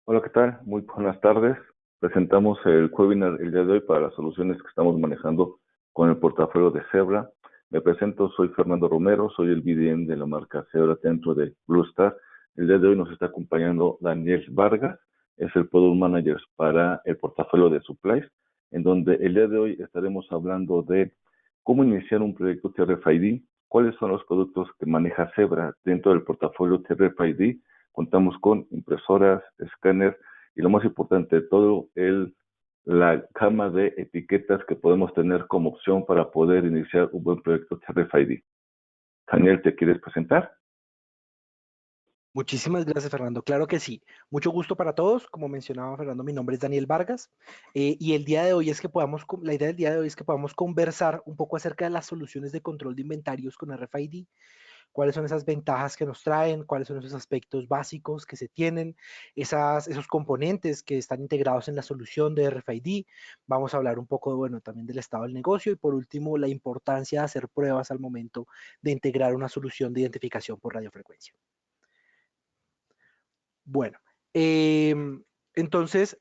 Hola, ¿qué tal? Muy buenas tardes. Presentamos el webinar el día de hoy para las soluciones que estamos manejando con el portafolio de Zebra. Me presento, soy Fernando Romero, soy el BDM de la marca Zebra dentro de Bluestar. El día de hoy nos está acompañando Daniel Vargas, es el Product Manager para el portafolio de Supplies, en donde el día de hoy estaremos hablando de cómo iniciar un proyecto TRFID, cuáles son los productos que maneja Zebra dentro del portafolio TRFID. Contamos con impresoras, escáner y lo más importante de todo, la gama de etiquetas que podemos tener como opción para poder iniciar un buen proyecto RFID. Daniel, ¿te quieres presentar? Muchísimas gracias, Fernando. Claro que sí. Mucho gusto para todos. Como mencionaba Fernando, mi nombre es Daniel Vargas y el día de hoy es que la idea del día de hoy es que podamos conversar un poco acerca de las soluciones de control de inventarios con RFID, cuáles son esas ventajas que nos traen, cuáles son esos aspectos básicos que se tienen, esos componentes que están integrados en la solución de RFID. Vamos a hablar un poco, bueno, también del estado del negocio y por último, la importancia de hacer pruebas al momento de integrar una solución de identificación por radiofrecuencia. Bueno, entonces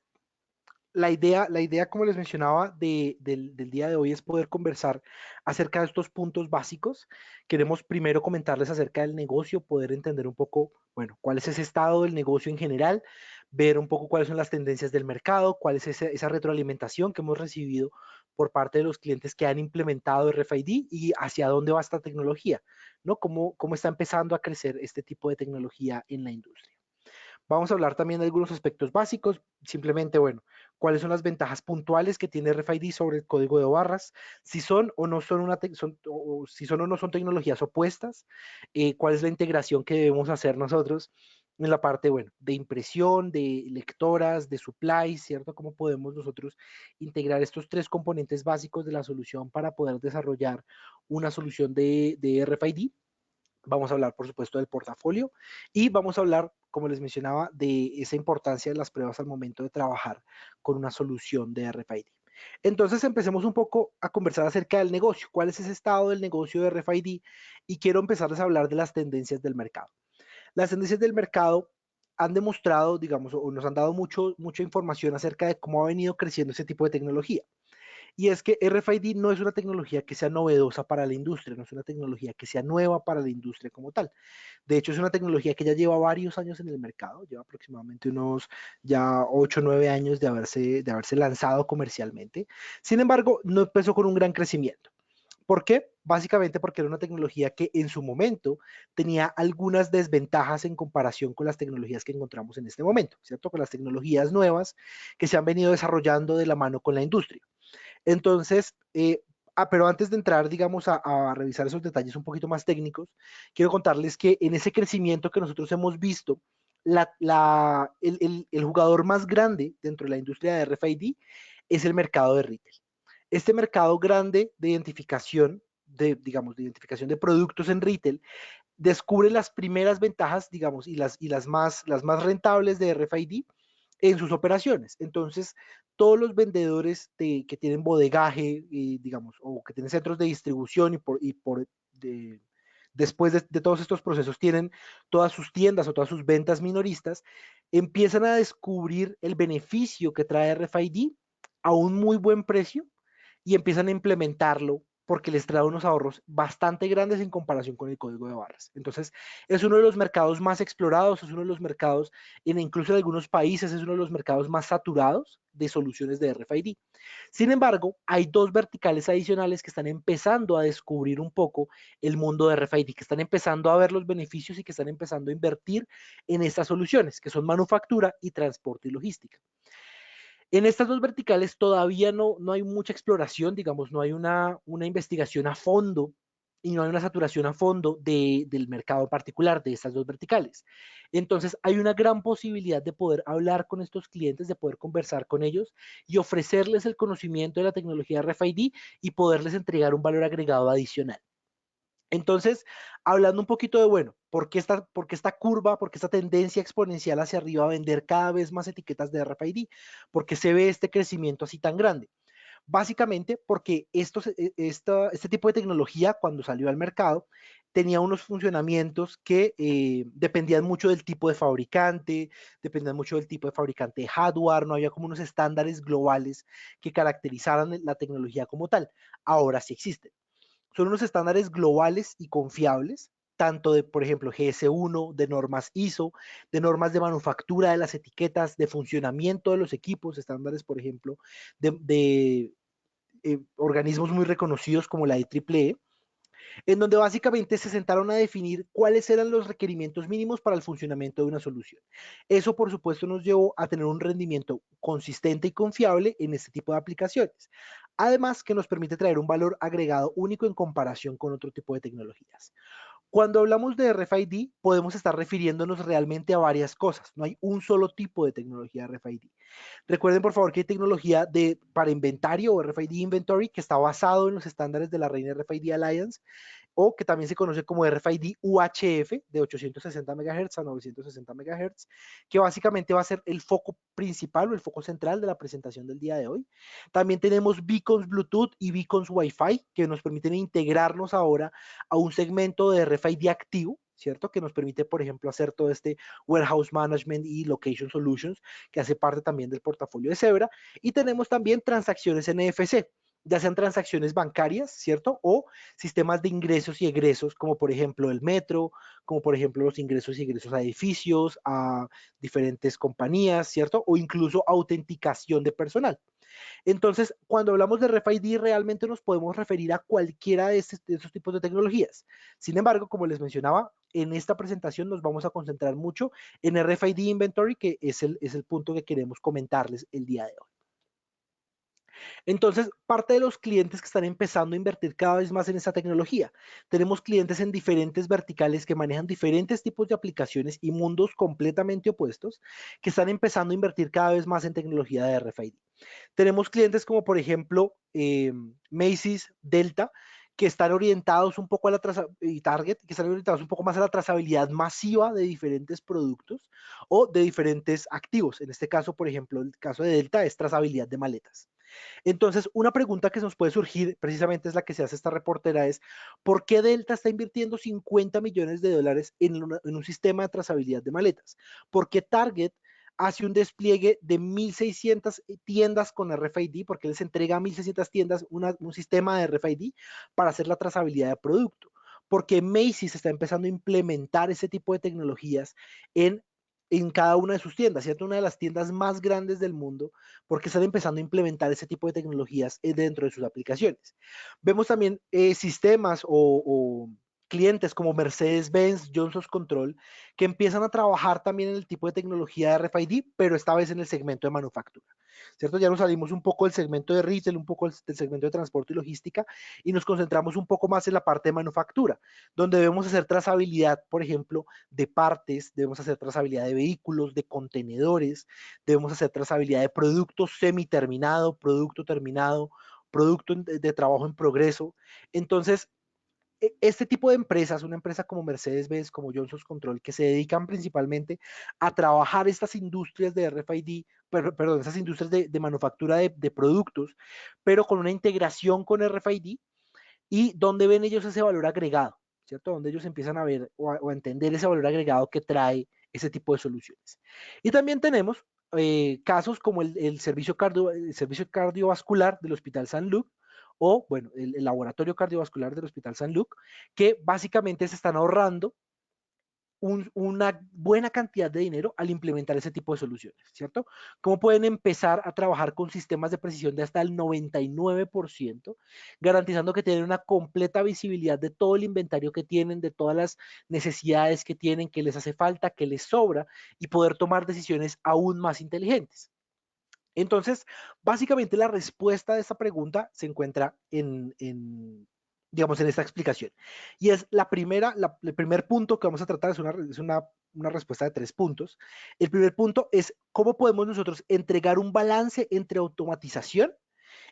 la idea, como les mencionaba, del día de hoy es poder conversar acerca de estos puntos básicos. Queremos primero comentarles acerca del negocio, poder entender un poco, bueno, cuál es ese estado del negocio en general, ver un poco cuáles son las tendencias del mercado, cuál es esa retroalimentación que hemos recibido por parte de los clientes que han implementado RFID y hacia dónde va esta tecnología, ¿no? Cómo está empezando a crecer este tipo de tecnología en la industria. Vamos a hablar también de algunos aspectos básicos, simplemente, bueno, cuáles son las ventajas puntuales que tiene RFID sobre el código de barras, si son o no son, si son o no son tecnologías opuestas, cuál es la integración que debemos hacer nosotros en la parte, bueno, de impresión, de lectoras, de supply, ¿cierto? ¿Cómo podemos nosotros integrar estos tres componentes básicos de la solución para poder desarrollar una solución de RFID? Vamos a hablar, por supuesto, del portafolio y vamos a hablar, como les mencionaba, de esa importancia de las pruebas al momento de trabajar con una solución de RFID. Entonces, empecemos un poco a conversar acerca del negocio. ¿Cuál es ese estado del negocio de RFID? Y quiero empezarles a hablar de las tendencias del mercado. Las tendencias del mercado han demostrado, digamos, o nos han dado mucha información acerca de cómo ha venido creciendo ese tipo de tecnología. Y es que RFID no es una tecnología que sea novedosa para la industria, no es una tecnología que sea nueva para la industria como tal. De hecho, es una tecnología que ya lleva varios años en el mercado, lleva aproximadamente unos ya 8 o 9 años de haberse lanzado comercialmente. Sin embargo, no empezó con un gran crecimiento. ¿Por qué? Básicamente porque era una tecnología que en su momento tenía algunas desventajas en comparación con las tecnologías que encontramos en este momento, ¿cierto? Con las tecnologías nuevas que se han venido desarrollando de la mano con la industria. Entonces, pero antes de entrar, digamos, a revisar esos detalles un poquito más técnicos, quiero contarles que en ese crecimiento que nosotros hemos visto, el jugador más grande dentro de la industria de RFID es el mercado de retail. Este mercado grande de identificación, digamos, de identificación de productos en retail, descubre las primeras ventajas, digamos, y las más rentables de RFID en sus operaciones. Entonces, todos los vendedores que tienen bodegaje, digamos, o que tienen centros de distribución después de todos estos procesos tienen todas sus tiendas o todas sus ventas minoristas, empiezan a descubrir el beneficio que trae RFID a un muy buen precio y empiezan a implementarlo porque les trae unos ahorros bastante grandes en comparación con el código de barras. Entonces, es uno de los mercados más explorados, es uno de los mercados, incluso en algunos países, es uno de los mercados más saturados de soluciones de RFID. Sin embargo, hay dos verticales adicionales que están empezando a descubrir un poco el mundo de RFID, que están empezando a ver los beneficios y que están empezando a invertir en estas soluciones, que son manufactura y transporte y logística. En estas dos verticales todavía no hay mucha exploración, digamos, no hay una investigación a fondo y no hay una saturación a fondo del mercado particular de estas dos verticales. Entonces, hay una gran posibilidad de poder hablar con estos clientes, de poder conversar con ellos y ofrecerles el conocimiento de la tecnología RFID y poderles entregar un valor agregado adicional. Entonces, hablando un poquito de, bueno, ¿por qué esta curva, por qué esta tendencia exponencial hacia arriba a vender cada vez más etiquetas de RFID? ¿Por qué se ve este crecimiento así tan grande? Básicamente porque este tipo de tecnología, cuando salió al mercado, tenía unos funcionamientos que dependían mucho del tipo de fabricante, dependían mucho del tipo de fabricante de hardware, no había como unos estándares globales que caracterizaran la tecnología como tal. Ahora sí existen. Son unos estándares globales y confiables, tanto de, por ejemplo, GS1, de normas ISO, de normas de manufactura de las etiquetas, de funcionamiento de los equipos, estándares, por ejemplo, de organismos muy reconocidos como la IEEE, en donde básicamente se sentaron a definir cuáles eran los requerimientos mínimos para el funcionamiento de una solución. Eso, por supuesto, nos llevó a tener un rendimiento consistente y confiable en este tipo de aplicaciones. Además, que nos permite traer un valor agregado único en comparación con otro tipo de tecnologías. Cuando hablamos de RFID, podemos estar refiriéndonos realmente a varias cosas. No hay un solo tipo de tecnología RFID. Recuerden, por favor, que hay tecnología para inventario o RFID Inventory que está basado en los estándares de la Reina RFID Alliance, o que también se conoce como RFID UHF de 860 MHz a 960 MHz, que básicamente va a ser el foco principal o el foco central de la presentación del día de hoy. También tenemos beacons Bluetooth y beacons Wi-Fi que nos permiten integrarnos ahora a un segmento de RFID activo, ¿cierto? Que nos permite, por ejemplo, hacer todo este warehouse management y location solutions, que hace parte también del portafolio de Zebra. Y tenemos también transacciones NFC, ya sean transacciones bancarias, ¿cierto? O sistemas de ingresos y egresos, como por ejemplo el metro, como por ejemplo los ingresos y egresos a edificios, a diferentes compañías, ¿cierto? O incluso autenticación de personal. Entonces, cuando hablamos de RFID, realmente nos podemos referir a cualquiera de esos tipos de tecnologías. Sin embargo, como les mencionaba, en esta presentación nos vamos a concentrar mucho en RFID Inventory, que es el punto que queremos comentarles el día de hoy. Entonces, parte de los clientes que están empezando a invertir cada vez más en esta tecnología. Tenemos clientes en diferentes verticales que manejan diferentes tipos de aplicaciones y mundos completamente opuestos que están empezando a invertir cada vez más en tecnología de RFID. Tenemos clientes como por ejemplo Macy's, Delta, que están orientados un poco a la y Target, que están orientados un poco más a la trazabilidad masiva de diferentes productos o de diferentes activos. En este caso, por ejemplo, el caso de Delta es trazabilidad de maletas. Entonces, una pregunta que nos puede surgir, precisamente es la que se hace esta reportera, es ¿por qué Delta está invirtiendo 50 millones de dólares en un sistema de trazabilidad de maletas? ¿Por qué Target hace un despliegue de 1.600 tiendas con RFID? Porque les entrega a 1.600 tiendas un sistema de RFID para hacer la trazabilidad de producto. Porque Macy's está empezando a implementar ese tipo de tecnologías en cada una de sus tiendas, ¿cierto? Una de las tiendas más grandes del mundo, porque están empezando a implementar ese tipo de tecnologías dentro de sus aplicaciones. Vemos también sistemas o clientes como Mercedes-Benz, Johnson Control, que empiezan a trabajar también en el tipo de tecnología de RFID, pero esta vez en el segmento de manufactura, ¿cierto? Ya nos salimos un poco del segmento de retail, un poco del segmento de transporte y logística, y nos concentramos un poco más en la parte de manufactura, donde debemos hacer trazabilidad, por ejemplo, de partes, debemos hacer trazabilidad de vehículos, de contenedores, debemos hacer trazabilidad de productos semiterminado, producto terminado, producto de trabajo en progreso. Entonces, este tipo de empresas, una empresa como Mercedes-Benz, como Johnson Control, que se dedican principalmente a trabajar estas industrias de RFID, perdón, esas industrias de manufactura de productos, pero con una integración con RFID y donde ven ellos ese valor agregado, ¿cierto? Donde ellos empiezan a ver o a entender ese valor agregado que trae ese tipo de soluciones. Y también tenemos casos como el servicio cardiovascular del Hospital San Luc, o, bueno, el laboratorio cardiovascular del Hospital San Luc, que básicamente se están ahorrando una buena cantidad de dinero al implementar ese tipo de soluciones, ¿cierto? ¿Cómo pueden empezar a trabajar con sistemas de precisión de hasta el 99%, garantizando que tienen una completa visibilidad de todo el inventario que tienen, de todas las necesidades que tienen, que les hace falta, que les sobra, y poder tomar decisiones aún más inteligentes? Entonces, básicamente la respuesta de esta pregunta se encuentra digamos, en esta explicación. Y es el primer punto que vamos a tratar es una respuesta de 3 puntos. El primer punto es cómo podemos nosotros entregar un balance entre automatización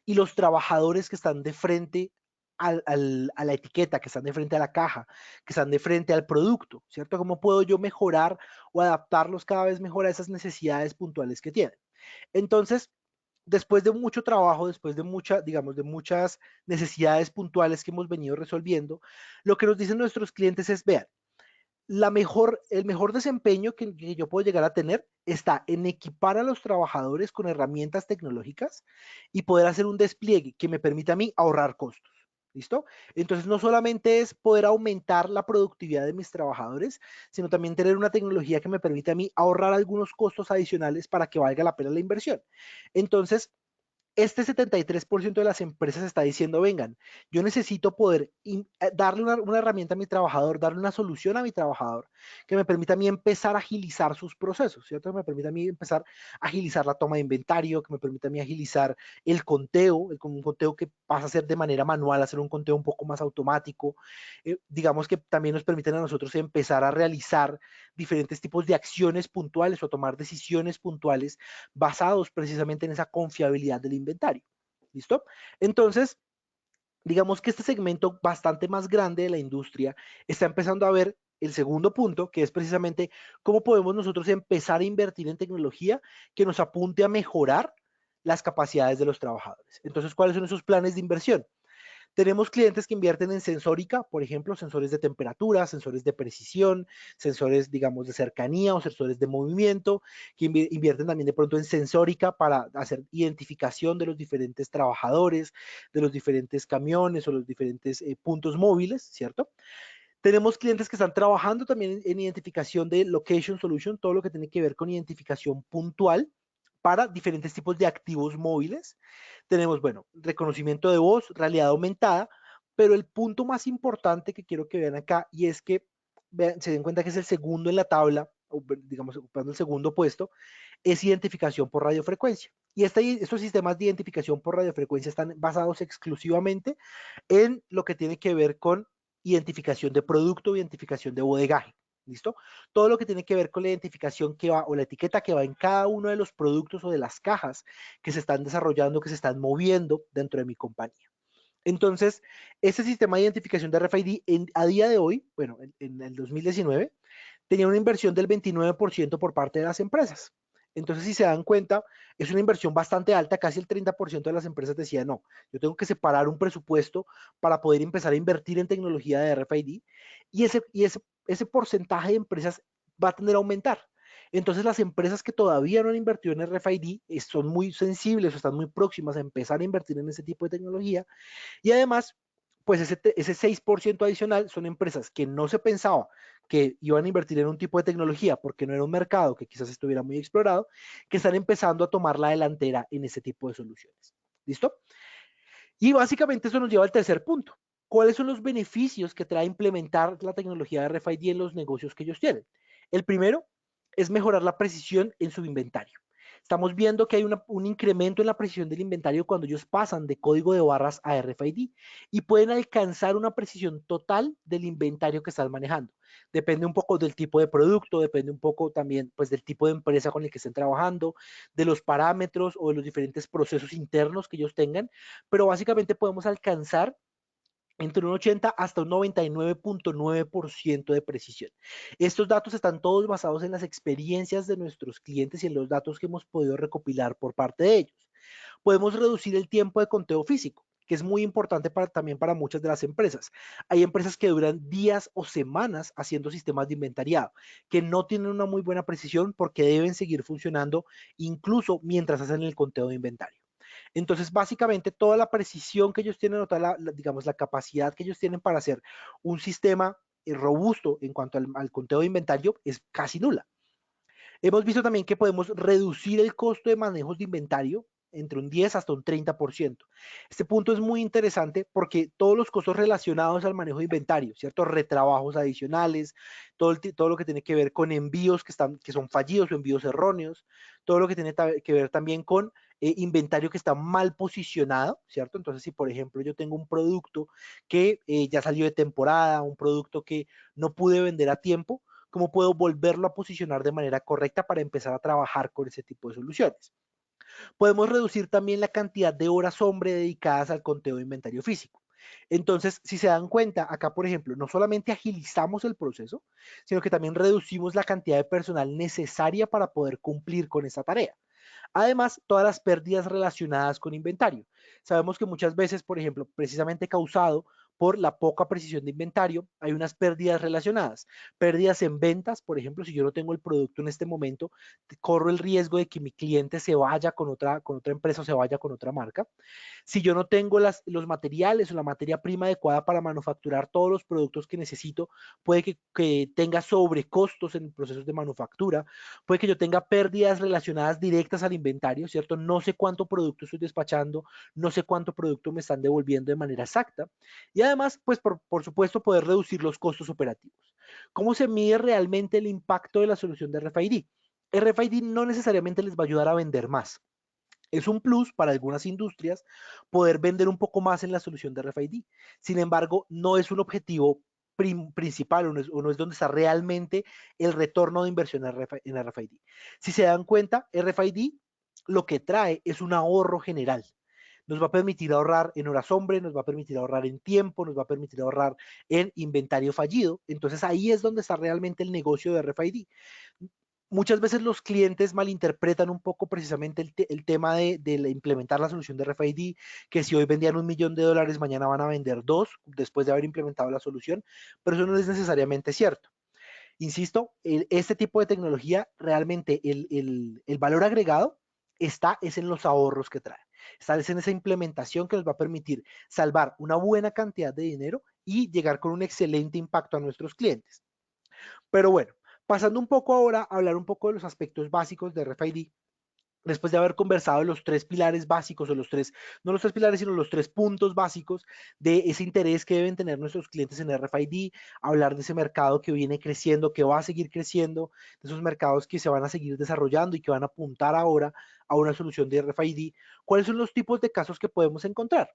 y los trabajadores que están de frente a la etiqueta, que están de frente a la caja, que están de frente al producto, ¿cierto? ¿Cómo puedo yo mejorar o adaptarlos cada vez mejor a esas necesidades puntuales que tienen? Entonces, después de mucho trabajo, después de digamos, de muchas necesidades puntuales que hemos venido resolviendo, lo que nos dicen nuestros clientes es, vean, el mejor desempeño que yo puedo llegar a tener está en equipar a los trabajadores con herramientas tecnológicas y poder hacer un despliegue que me permita a mí ahorrar costos. ¿Listo? Entonces, no solamente es poder aumentar la productividad de mis trabajadores, sino también tener una tecnología que me permita a mí ahorrar algunos costos adicionales para que valga la pena la inversión. Entonces, este 73% de las empresas está diciendo, vengan, yo necesito poder darle una herramienta a mi trabajador, darle una solución a mi trabajador que me permita a mí empezar a agilizar sus procesos, ¿cierto? Que me permita a mí empezar a agilizar la toma de inventario, que me permita a mí agilizar el conteo, un conteo que pasa a ser de manera manual, a ser un conteo un poco más automático. Digamos que también nos permiten a nosotros empezar a realizar diferentes tipos de acciones puntuales o tomar decisiones puntuales basados precisamente en esa confiabilidad del inventario. ¿Listo? Entonces, digamos que este segmento bastante más grande de la industria está empezando a ver el segundo punto, que es precisamente cómo podemos nosotros empezar a invertir en tecnología que nos apunte a mejorar las capacidades de los trabajadores. Entonces, ¿cuáles son esos planes de inversión? Tenemos clientes que invierten en sensórica, por ejemplo, sensores de temperatura, sensores de precisión, sensores, digamos, de cercanía o sensores de movimiento, que invierten también de pronto en sensórica para hacer identificación de los diferentes trabajadores, de los diferentes camiones o los diferentes puntos móviles, ¿cierto? Tenemos clientes que están trabajando también en identificación de location solution, todo lo que tiene que ver con identificación puntual para diferentes tipos de activos móviles. Tenemos, bueno, reconocimiento de voz, realidad aumentada, pero el punto más importante que quiero que vean acá y es que vean, se den cuenta que es el segundo en la tabla, o digamos, ocupando el segundo puesto, es identificación por radiofrecuencia. Y estos sistemas de identificación por radiofrecuencia están basados exclusivamente en lo que tiene que ver con identificación de producto, identificación de bodegaje. ¿Listo? Todo lo que tiene que ver con la identificación que va o la etiqueta que va en cada uno de los productos o de las cajas que se están desarrollando, que se están moviendo dentro de mi compañía. Entonces, ese sistema de identificación de RFID a día de hoy, bueno, en el 2019, tenía una inversión del 29% por parte de las empresas. Entonces, si se dan cuenta, es una inversión bastante alta, casi el 30% de las empresas decía, no, yo tengo que separar un presupuesto para poder empezar a invertir en tecnología de RFID y ese porcentaje de empresas va a tender a aumentar. Entonces, las empresas que todavía no han invertido en RFID son muy sensibles o están muy próximas a empezar a invertir en ese tipo de tecnología y además, pues ese 6% adicional son empresas que no se pensaba que iban a invertir en un tipo de tecnología porque no era un mercado que quizás estuviera muy explorado, que están empezando a tomar la delantera en ese tipo de soluciones. ¿Listo? Y básicamente eso nos lleva al tercer punto. ¿Cuáles son los beneficios que trae implementar la tecnología de RFID en los negocios que ellos tienen? El primero es mejorar la precisión en su inventario. Estamos viendo que hay un incremento en la precisión del inventario cuando ellos pasan de código de barras a RFID y pueden alcanzar una precisión total del inventario que están manejando. Depende un poco del tipo de producto, depende un poco también pues, del tipo de empresa con el que estén trabajando, de los parámetros o de los diferentes procesos internos que ellos tengan, pero básicamente podemos alcanzar entre un 80 hasta un 99.9% de precisión. Estos datos están todos basados en las experiencias de nuestros clientes y en los datos que hemos podido recopilar por parte de ellos. Podemos reducir el tiempo de conteo físico, que es muy importante también para muchas de las empresas. Hay empresas que duran días o semanas haciendo sistemas de inventariado, que no tienen una muy buena precisión porque deben seguir funcionando incluso mientras hacen el conteo de inventario. Entonces, básicamente, toda la precisión que ellos tienen, o toda digamos, la capacidad que ellos tienen para hacer un sistema robusto en cuanto al conteo de inventario es casi nula. Hemos visto también que podemos reducir el costo de manejos de inventario entre un 10 hasta un 30%. Este punto es muy interesante porque todos los costos relacionados al manejo de inventario, ¿cierto? Retrabajos adicionales, todo lo que tiene que ver con envíos que son fallidos o envíos erróneos, todo lo que tiene que ver también con inventario que está mal posicionado, ¿cierto? Entonces, si por ejemplo yo tengo un producto que ya salió de temporada, un producto que no pude vender a tiempo, ¿cómo puedo volverlo a posicionar de manera correcta para empezar a trabajar con ese tipo de soluciones? Podemos reducir también la cantidad de horas hombre dedicadas al conteo de inventario físico. Entonces, si se dan cuenta, acá, por ejemplo, no solamente agilizamos el proceso, sino que también reducimos la cantidad de personal necesaria para poder cumplir con esa tarea. Además, todas las pérdidas relacionadas con inventario. Sabemos que muchas veces, por ejemplo, precisamente causado por la poca precisión de inventario, hay unas pérdidas relacionadas. Pérdidas en ventas, por ejemplo, si yo no tengo el producto en este momento, corro el riesgo de que mi cliente se vaya con otra empresa o se vaya con otra marca. Si yo no tengo los materiales o la materia prima adecuada para manufacturar todos los productos que necesito, puede que tenga sobrecostos en procesos de manufactura, puede que yo tenga pérdidas relacionadas directas al inventario, ¿cierto? No sé cuánto producto estoy despachando, no sé cuánto producto me están devolviendo de manera exacta. Y además, pues por supuesto, poder reducir los costos operativos. ¿Cómo se mide realmente el impacto de la solución de RFID? RFID no necesariamente les va a ayudar a vender más. Es un plus para algunas industrias poder vender un poco más en la solución de RFID. Sin embargo, no es un objetivo principal o no es donde está realmente el retorno de inversión en RFID. Si se dan cuenta, RFID lo que trae es un ahorro general. Nos va a permitir ahorrar en horas hombre, nos va a permitir ahorrar en tiempo, nos va a permitir ahorrar en inventario fallido. Entonces ahí es donde está realmente el negocio de RFID. Muchas veces los clientes malinterpretan un poco precisamente el tema de implementar la solución de RFID, que si hoy vendían $1.000.000, mañana van a vender 2 después de haber implementado la solución, pero eso no es necesariamente cierto. Insisto, este tipo de tecnología, realmente el valor agregado es en los ahorros que trae. Está en esa implementación que nos va a permitir salvar una buena cantidad de dinero y llegar con un excelente impacto a nuestros clientes. Pero bueno, pasando un poco ahora a hablar un poco de los aspectos básicos de RFID, después de haber conversado de los tres pilares básicos, o los tres, no los tres pilares, sino los tres puntos básicos de ese interés que deben tener nuestros clientes en RFID, hablar de ese mercado que viene creciendo, que va a seguir creciendo, de esos mercados que se van a seguir desarrollando y que van a apuntar ahora a una solución de RFID. ¿Cuáles son los tipos de casos que podemos encontrar?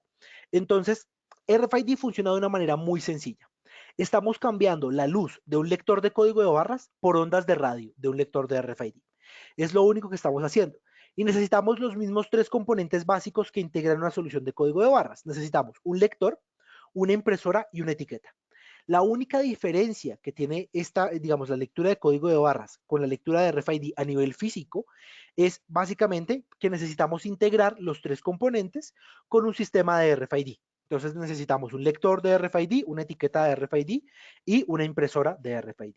Entonces, RFID funciona de una manera muy sencilla. Estamos cambiando la luz de un lector de código de barras por ondas de radio de un lector de RFID. Es lo único que estamos haciendo. Y necesitamos los mismos tres componentes básicos que integran una solución de código de barras. Necesitamos un lector, una impresora y una etiqueta. La única diferencia que tiene esta, digamos, la lectura de código de barras con la lectura de RFID a nivel físico es básicamente que necesitamos integrar los tres componentes con un sistema de RFID. Entonces necesitamos un lector de RFID, una etiqueta de RFID y una impresora de RFID.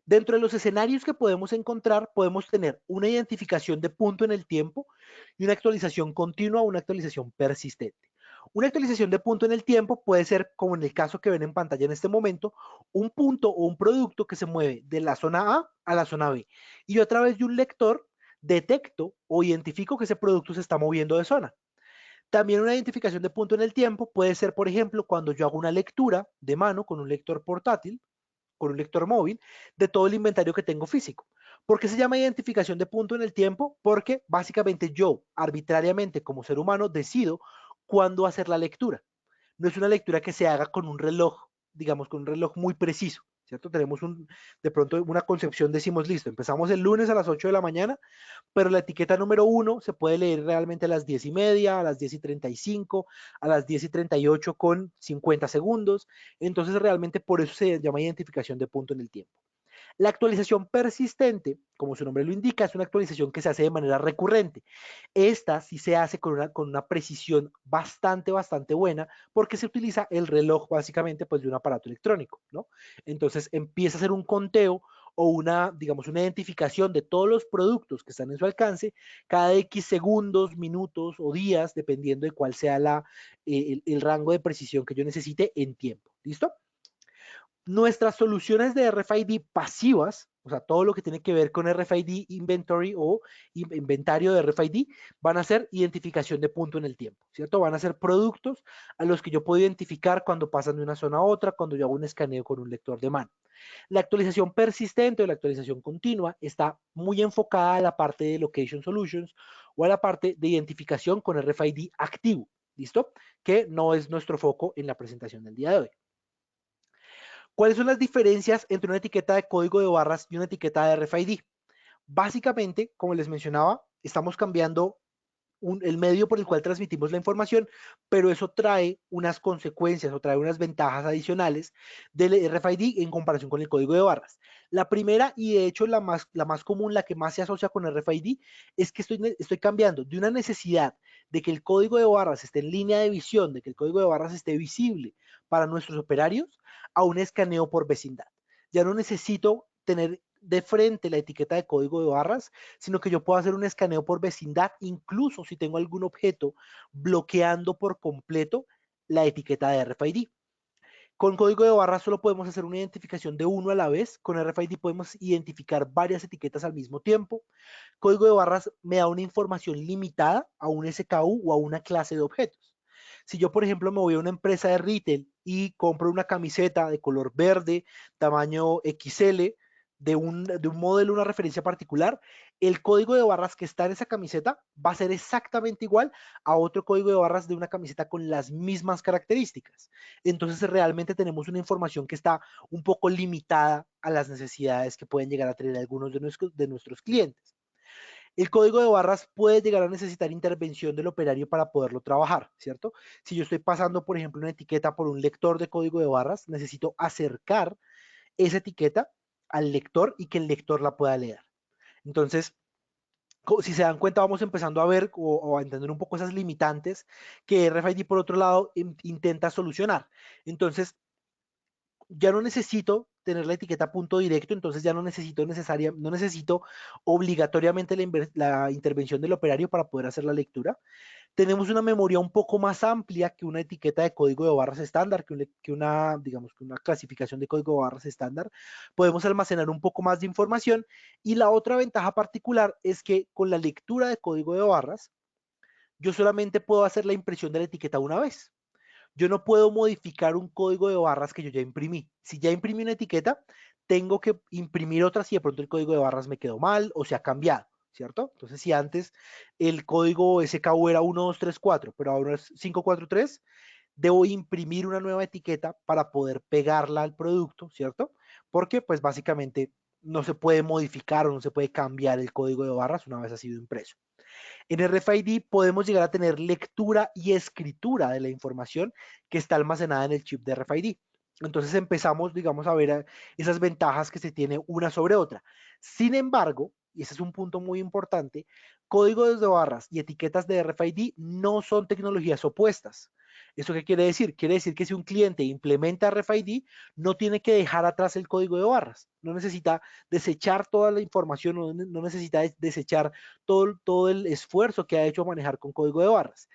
Dentro de los escenarios que podemos encontrar, podemos tener una identificación de punto en el tiempo y una actualización continua o una actualización persistente. Una actualización de punto en el tiempo puede ser, como en el caso que ven en pantalla en este momento, un punto o un producto que se mueve de la zona A a la zona B. Y yo a través de un lector detecto o identifico que ese producto se está moviendo de zona. También una identificación de punto en el tiempo puede ser, por ejemplo, cuando yo hago una lectura de mano con un lector portátil, con un lector móvil, de todo el inventario que tengo físico. ¿Por qué se llama identificación de punto en el tiempo? Porque básicamente yo, arbitrariamente como ser humano, decido cuándo hacer la lectura. No es una lectura que se haga con un reloj, digamos, con un reloj muy preciso, ¿cierto? Tenemos de pronto una concepción, decimos, listo, empezamos el lunes a las 8 de la mañana, pero la etiqueta número 1 se puede leer realmente a las 10:30, a las 10:35, a las 10:38 con 50 segundos. Entonces, realmente por eso se llama identificación de punto en el tiempo. La actualización persistente, como su nombre lo indica, es una actualización que se hace de manera recurrente. Esta sí se hace con una precisión bastante buena porque se utiliza el reloj básicamente pues, de un aparato electrónico, ¿no? Entonces empieza a hacer un conteo o una, digamos, una identificación de todos los productos que están en su alcance cada X segundos, minutos o días, dependiendo de cuál sea el rango de precisión que yo necesite en tiempo. ¿Listo? Nuestras soluciones de RFID pasivas, o sea, todo lo que tiene que ver con RFID Inventory o inventario de RFID, van a ser identificación de punto en el tiempo, ¿cierto? Van a ser productos a los que yo puedo identificar cuando pasan de una zona a otra, cuando yo hago un escaneo con un lector de mano. La actualización persistente o la actualización continua está muy enfocada a la parte de Location Solutions o a la parte de identificación con RFID activo, ¿listo? Que no es nuestro foco en la presentación del día de hoy. ¿Cuáles son las diferencias entre una etiqueta de código de barras y una etiqueta de RFID? Básicamente, como les mencionaba, estamos cambiando el medio por el cual transmitimos la información, pero eso trae unas consecuencias o trae unas ventajas adicionales del RFID en comparación con el código de barras. La primera, y de hecho la más común, la que más se asocia con RFID, es que estoy cambiando de una necesidad de que el código de barras esté en línea de visión, de que el código de barras esté visible para nuestros operarios, a un escaneo por vecindad. Ya no necesito tener de frente la etiqueta de código de barras, sino que yo puedo hacer un escaneo por vecindad, incluso si tengo algún objeto bloqueando por completo la etiqueta de RFID. Con código de barras solo podemos hacer una identificación de uno a la vez. Con RFID podemos identificar varias etiquetas al mismo tiempo. Código de barras me da una información limitada a un SKU o a una clase de objetos. Si yo, por ejemplo, me voy a una empresa de retail y compro una camiseta de color verde, tamaño XL, de un modelo, una referencia particular, el código de barras que está en esa camiseta va a ser exactamente igual a otro código de barras de una camiseta con las mismas características. Entonces, realmente tenemos una información que está un poco limitada a las necesidades que pueden llegar a tener algunos de nuestros clientes. El código de barras puede llegar a necesitar intervención del operario para poderlo trabajar, ¿cierto? Si yo estoy pasando, por ejemplo, una etiqueta por un lector de código de barras, necesito acercar esa etiqueta al lector y que el lector la pueda leer. Entonces, si se dan cuenta, vamos empezando a ver o a entender un poco esas limitantes que RFID, por otro lado, intenta solucionar. Entonces, ya no necesito tener la etiqueta punto directo, entonces ya no necesito obligatoriamente la intervención del operario para poder hacer la lectura. Tenemos una memoria un poco más amplia que una etiqueta de código de barras estándar, digamos, que una clasificación de código de barras estándar. Podemos almacenar un poco más de información y la otra ventaja particular es que con la lectura de código de barras, yo solamente puedo hacer la impresión de la etiqueta una vez. Yo no puedo modificar un código de barras que yo ya imprimí. Si ya imprimí una etiqueta, tengo que imprimir otra si de pronto el código de barras me quedó mal o se ha cambiado, ¿cierto? Entonces, si antes el código SKU era 1234, pero ahora es 543, debo imprimir una nueva etiqueta para poder pegarla al producto, ¿cierto? Porque pues básicamente no se puede modificar o no se puede cambiar el código de barras una vez ha sido impreso. En RFID podemos llegar a tener lectura y escritura de la información que está almacenada en el chip de RFID. Entonces empezamos, digamos, a ver esas ventajas que se tiene una sobre otra. Sin embargo, y ese es un punto muy importante, códigos de barras y etiquetas de RFID no son tecnologías opuestas. ¿Eso qué quiere decir? Quiere decir que si un cliente implementa RFID, no tiene que dejar atrás el código de barras. No necesita desechar toda la información, no necesita desechar todo el esfuerzo que ha hecho manejar con código de barras.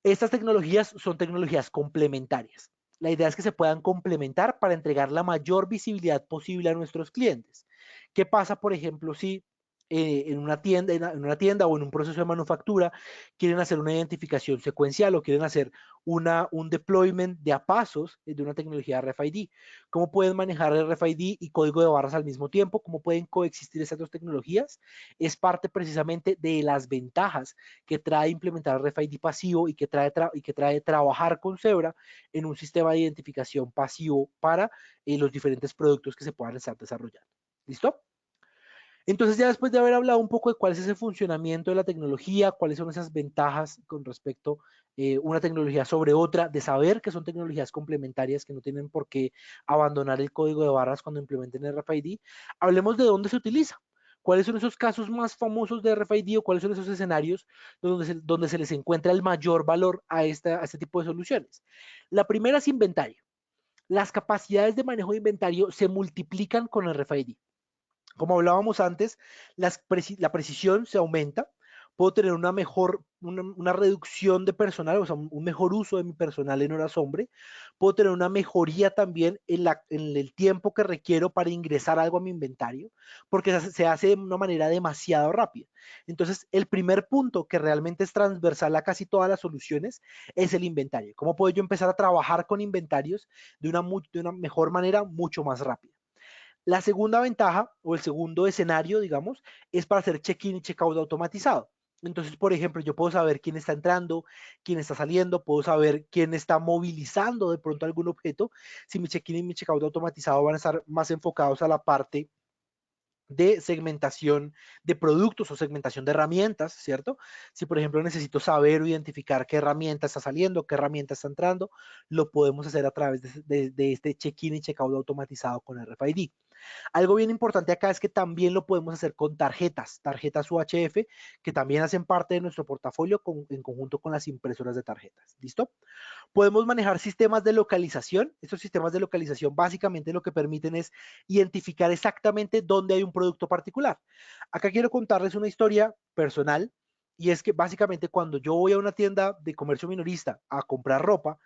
Estas tecnologías son tecnologías complementarias. La idea es que se puedan complementar para entregar la mayor visibilidad posible a nuestros clientes. ¿Qué pasa, por ejemplo, si en una tienda o en un proceso de manufactura quieren hacer una identificación secuencial o quieren hacer un deployment de a pasos de una tecnología RFID? ¿Cómo pueden manejar RFID y código de barras al mismo tiempo? ¿Cómo pueden coexistir esas dos tecnologías? Es parte precisamente de las ventajas que trae implementar RFID pasivo y que trae trabajar con Zebra en un sistema de identificación pasivo para los diferentes productos que se puedan estar desarrollando. ¿Listo? Entonces, ya después de haber hablado un poco de cuál es ese funcionamiento de la tecnología, cuáles son esas ventajas con respecto una tecnología sobre otra, de saber que son tecnologías complementarias que no tienen por qué abandonar el código de barras cuando implementen RFID, hablemos de dónde se utiliza. ¿Cuáles son esos casos más famosos de RFID o cuáles son esos escenarios donde se les encuentra el mayor valor a este tipo de soluciones? La primera es inventario. Las capacidades de manejo de inventario se multiplican con RFID. Como hablábamos antes, la precisión se aumenta, puedo tener una reducción de personal, o sea, un mejor uso de mi personal en horas hombre, puedo tener una mejoría también en el tiempo que requiero para ingresar algo a mi inventario, porque se hace de una manera demasiado rápida. Entonces, el primer punto que realmente es transversal a casi todas las soluciones es el inventario. ¿Cómo puedo yo empezar a trabajar con inventarios de una mejor manera, mucho más rápida? La segunda ventaja o el segundo escenario, digamos, es para hacer check-in y check-out automatizado. Entonces, por ejemplo, yo puedo saber quién está entrando, quién está saliendo, puedo saber quién está movilizando de pronto algún objeto. Si mi check-in y mi check-out automatizado van a estar más enfocados a la parte de segmentación de productos o segmentación de herramientas, ¿cierto? Si, por ejemplo, necesito saber o identificar qué herramienta está saliendo, qué herramienta está entrando, lo podemos hacer a través de este check-in y check-out automatizado con RFID. Algo bien importante acá es que también lo podemos hacer con tarjetas UHF, que también hacen parte de nuestro portafolio en conjunto con las impresoras de tarjetas. ¿Listo? Podemos manejar sistemas de localización. Estos sistemas de localización básicamente lo que permiten es identificar exactamente dónde hay un producto particular. Acá quiero contarles una historia personal y es que básicamente cuando yo voy a una tienda de comercio minorista a comprar ropa,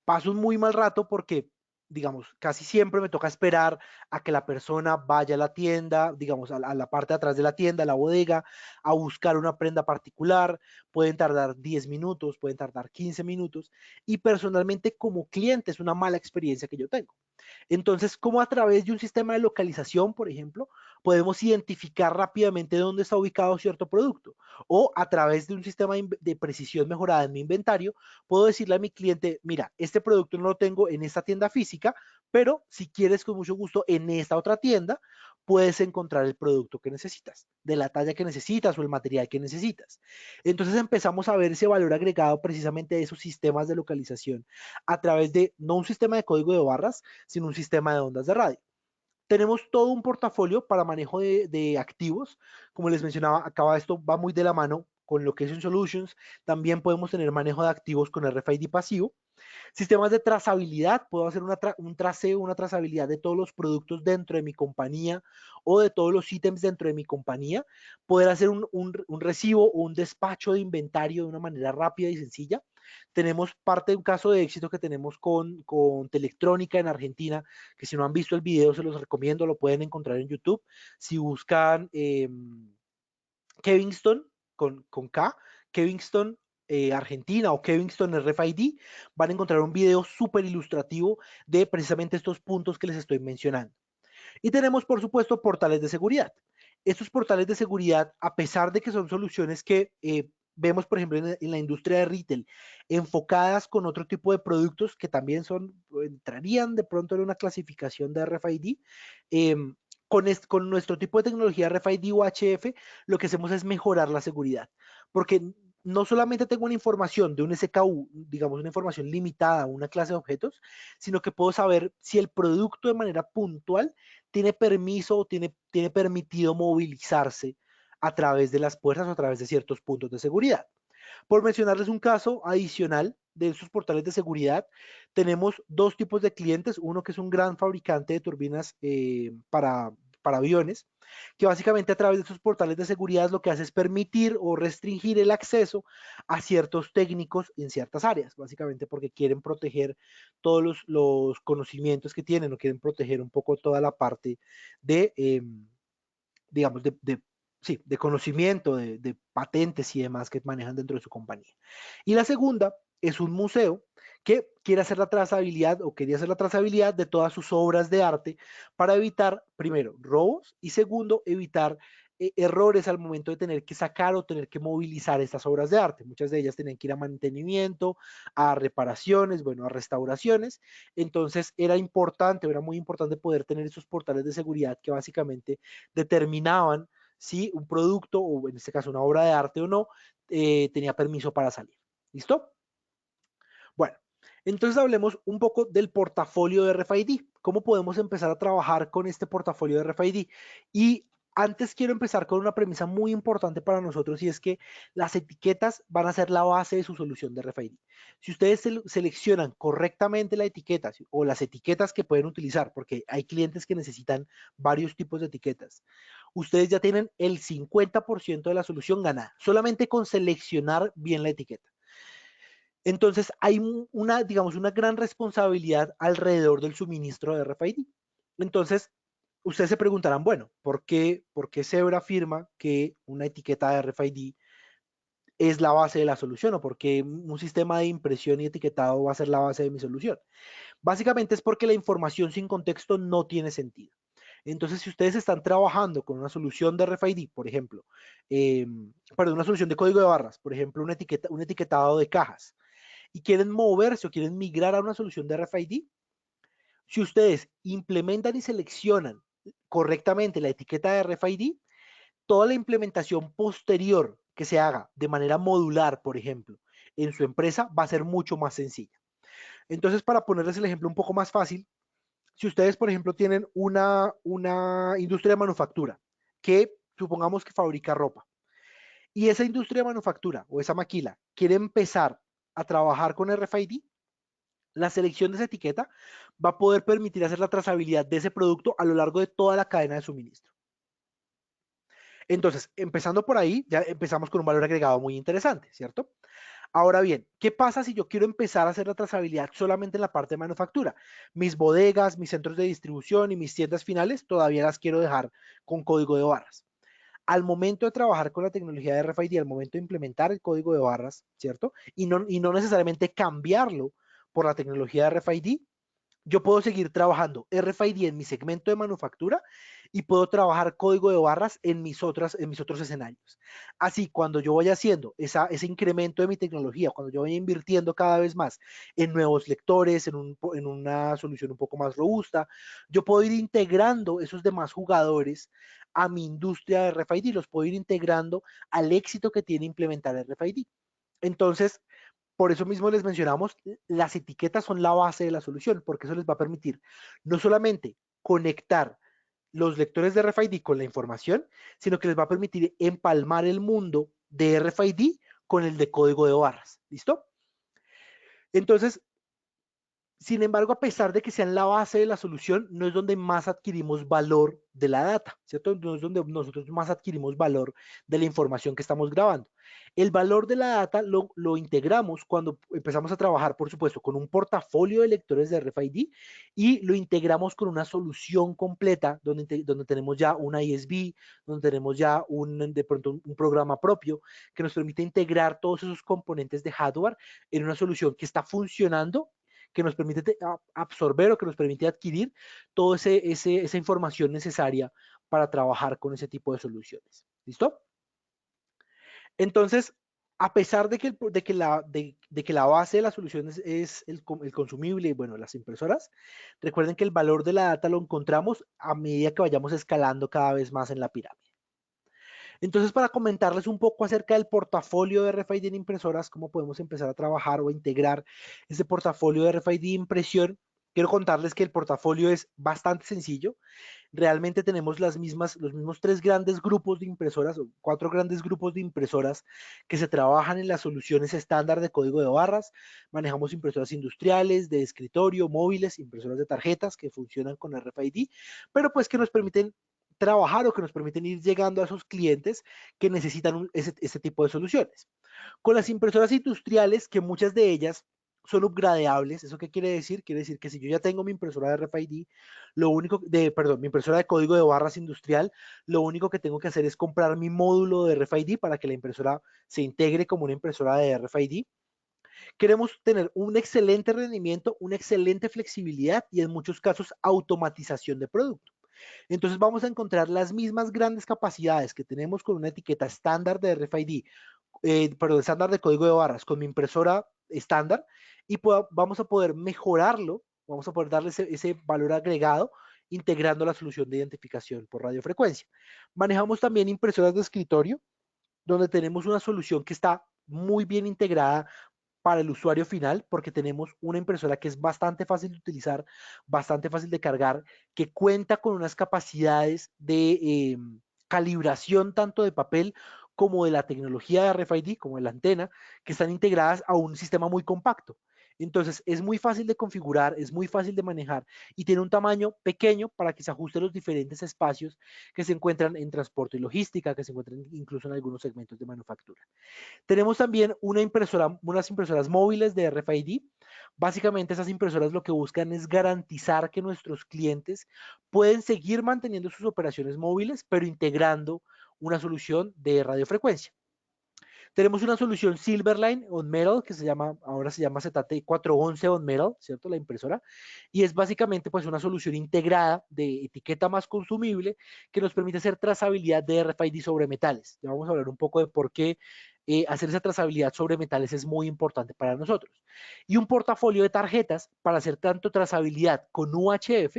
paso un muy mal rato porque, digamos, casi siempre me toca esperar a que la persona vaya a la tienda, digamos, a la parte de atrás de la tienda, a la bodega, a buscar una prenda particular. Pueden tardar 10 minutos, pueden tardar 15 minutos. Y personalmente como cliente es una mala experiencia que yo tengo. Entonces, ¿cómo a través de un sistema de localización, por ejemplo, podemos identificar rápidamente dónde está ubicado cierto producto? O a través de un sistema de precisión mejorada en mi inventario, puedo decirle a mi cliente, mira, este producto no lo tengo en esta tienda física, pero si quieres con mucho gusto en esta otra tienda, puedes encontrar el producto que necesitas, de la talla que necesitas o el material que necesitas. Entonces empezamos a ver ese valor agregado precisamente de esos sistemas de localización a través de no un sistema de código de barras, sino un sistema de ondas de radio. Tenemos todo un portafolio para manejo de activos. Como les mencionaba, acá esto va muy de la mano con Location Solutions. También podemos tener manejo de activos con RFID pasivo. Sistemas de trazabilidad, puedo hacer un traceo, una trazabilidad de todos los productos dentro de mi compañía o de todos los ítems dentro de mi compañía, poder hacer un recibo o un despacho de inventario de una manera rápida y sencilla. Tenemos parte de un caso de éxito que tenemos con Telectrónica en Argentina, que si no han visto el video se los recomiendo, lo pueden encontrar en YouTube. Si buscan Kevingston con K, Kevingston Argentina o Kevingston RFID, van a encontrar un video súper ilustrativo de precisamente estos puntos que les estoy mencionando. Y tenemos, por supuesto, portales de seguridad. Estos portales de seguridad, a pesar de que son soluciones que vemos, por ejemplo, en la industria de retail, enfocadas con otro tipo de productos que también entrarían de pronto en una clasificación de RFID, eh, con nuestro tipo de tecnología RFID o HF, lo que hacemos es mejorar la seguridad, porque no solamente tengo una información de un SKU, digamos una información limitada, una clase de objetos, sino que puedo saber si el producto de manera puntual tiene permiso o tiene permitido movilizarse a través de las puertas o a través de ciertos puntos de seguridad. Por mencionarles un caso adicional de esos portales de seguridad, tenemos dos tipos de clientes, uno que es un gran fabricante de turbinas para aviones, que básicamente a través de esos portales de seguridad lo que hace es permitir o restringir el acceso a ciertos técnicos en ciertas áreas, básicamente porque quieren proteger todos los conocimientos que tienen o quieren proteger un poco toda la parte de, digamos, sí, de conocimiento, de patentes y demás que manejan dentro de su compañía. Y la segunda es un museo que quiere hacer la trazabilidad o quería hacer la trazabilidad de todas sus obras de arte para evitar, primero, robos y segundo, evitar errores al momento de tener que sacar o tener que movilizar estas obras de arte. Muchas de ellas tenían que ir a mantenimiento, a reparaciones, bueno, a restauraciones. Entonces era importante, era muy importante poder tener esos portales de seguridad que básicamente determinaban si un producto, o en este caso una obra de arte o no, tenía permiso para salir. ¿Listo? Bueno, entonces hablemos un poco del portafolio de RFID. ¿Cómo podemos empezar a trabajar con este portafolio de RFID? Y antes quiero empezar con una premisa muy importante para nosotros y es que las etiquetas van a ser la base de su solución de RFID. Si ustedes seleccionan correctamente la etiqueta o las etiquetas que pueden utilizar, porque hay clientes que necesitan varios tipos de etiquetas, ustedes ya tienen el 50% de la solución ganada, solamente con seleccionar bien la etiqueta. Entonces hay digamos, una gran responsabilidad alrededor del suministro de RFID. Entonces, ustedes se preguntarán, bueno, ¿por qué Zebra afirma que una etiqueta de RFID es la base de la solución o por qué un sistema de impresión y etiquetado va a ser la base de mi solución? Básicamente es porque la información sin contexto no tiene sentido. Entonces, si ustedes están trabajando con una solución de RFID, por ejemplo, perdón, una solución de código de barras, por ejemplo, un etiquetado de cajas, y quieren moverse o quieren migrar a una solución de RFID, si ustedes implementan y seleccionan correctamente la etiqueta de RFID, toda la implementación posterior que se haga de manera modular, por ejemplo, en su empresa va a ser mucho más sencilla. Entonces, para ponerles el ejemplo un poco más fácil, si ustedes, por ejemplo, tienen una industria de manufactura que supongamos que fabrica ropa y esa industria de manufactura o esa maquila quiere empezar a trabajar con RFID, la selección de esa etiqueta va a poder permitir hacer la trazabilidad de ese producto a lo largo de toda la cadena de suministro. Entonces, empezando por ahí, ya empezamos con un valor agregado muy interesante, ¿cierto? Ahora bien, ¿qué pasa si yo quiero empezar a hacer la trazabilidad solamente en la parte de manufactura? Mis bodegas, mis centros de distribución y mis tiendas finales todavía las quiero dejar con código de barras. Al momento de trabajar con la tecnología de RFID, al momento de implementar el código de barras, ¿cierto? Y no necesariamente cambiarlo por la tecnología de RFID, yo puedo seguir trabajando RFID en mi segmento de manufactura y puedo trabajar código de barras en mis otros escenarios. Así, cuando yo vaya haciendo ese incremento de mi tecnología, cuando yo vaya invirtiendo cada vez más en nuevos lectores, en una solución un poco más robusta, yo puedo ir integrando esos demás jugadores a mi industria de RFID, los puedo ir integrando al éxito que tiene implementar RFID. Entonces, por eso mismo les mencionamos, las etiquetas son la base de la solución, porque eso les va a permitir no solamente conectar los lectores de RFID con la información, sino que les va a permitir empalmar el mundo de RFID con el de código de barras. ¿Listo? Entonces, sin embargo, a pesar de que sean la base de la solución, no es donde más adquirimos valor de la data, ¿cierto? No es donde nosotros más adquirimos valor de la información que estamos grabando. El valor de la data lo integramos cuando empezamos a trabajar, por supuesto, con un portafolio de lectores de RFID y lo integramos con una solución completa donde tenemos ya una ISV, donde tenemos ya de pronto un programa propio que nos permite integrar todos esos componentes de hardware en una solución que está funcionando, que nos permite absorber o que nos permite adquirir toda esa información necesaria para trabajar con ese tipo de soluciones. ¿Listo? Entonces, a pesar de que la base de la solución es el consumible y, bueno, las impresoras, recuerden que el valor de la data lo encontramos a medida que vayamos escalando cada vez más en la pirámide. Entonces, para comentarles un poco acerca del portafolio de RFID en impresoras, cómo podemos empezar a trabajar o a integrar ese portafolio de RFID de impresión, quiero contarles que el portafolio es bastante sencillo. Realmente tenemos los mismos 3 grandes grupos de impresoras o 4 grandes grupos de impresoras que se trabajan en las soluciones estándar de código de barras. Manejamos impresoras industriales, de escritorio, móviles, impresoras de tarjetas que funcionan con RFID, pero pues que nos permiten trabajar o que nos permiten ir llegando a esos clientes que necesitan ese tipo de soluciones. Con las impresoras industriales, que muchas de ellas son upgradeables. ¿Eso qué quiere decir? Quiere decir que si yo ya tengo mi impresora de RFID, mi impresora de código de barras industrial, lo único que tengo que hacer es comprar mi módulo de RFID para que la impresora se integre como una impresora de RFID. Queremos tener un excelente rendimiento, una excelente flexibilidad y en muchos casos automatización de producto. Entonces vamos a encontrar las mismas grandes capacidades que tenemos con una etiqueta estándar de RFID, estándar de código de barras con mi impresora estándar y vamos a poder mejorarlo, vamos a poder darle ese valor agregado integrando la solución de identificación por radiofrecuencia. Manejamos también impresoras de escritorio, donde tenemos una solución que está muy bien integrada para el usuario final, porque tenemos una impresora que es bastante fácil de utilizar, bastante fácil de cargar, que cuenta con unas capacidades de calibración tanto de papel como de la tecnología de RFID, como de la antena, que están integradas a un sistema muy compacto. Entonces, es muy fácil de configurar, es muy fácil de manejar y tiene un tamaño pequeño para que se ajuste a los diferentes espacios que se encuentran en transporte y logística, que se encuentran incluso en algunos segmentos de manufactura. Tenemos también unas impresoras móviles de RFID. Básicamente esas impresoras lo que buscan es garantizar que nuestros clientes pueden seguir manteniendo sus operaciones móviles, pero integrando una solución de radiofrecuencia. Tenemos una solución Silverline on Metal que ahora se llama ZT411 on Metal, ¿cierto? La impresora. Y es básicamente pues una solución integrada de etiqueta más consumible que nos permite hacer trazabilidad de RFID sobre metales. Ya vamos a hablar un poco de por qué hacer esa trazabilidad sobre metales es muy importante para nosotros. Y un portafolio de tarjetas para hacer tanto trazabilidad con UHF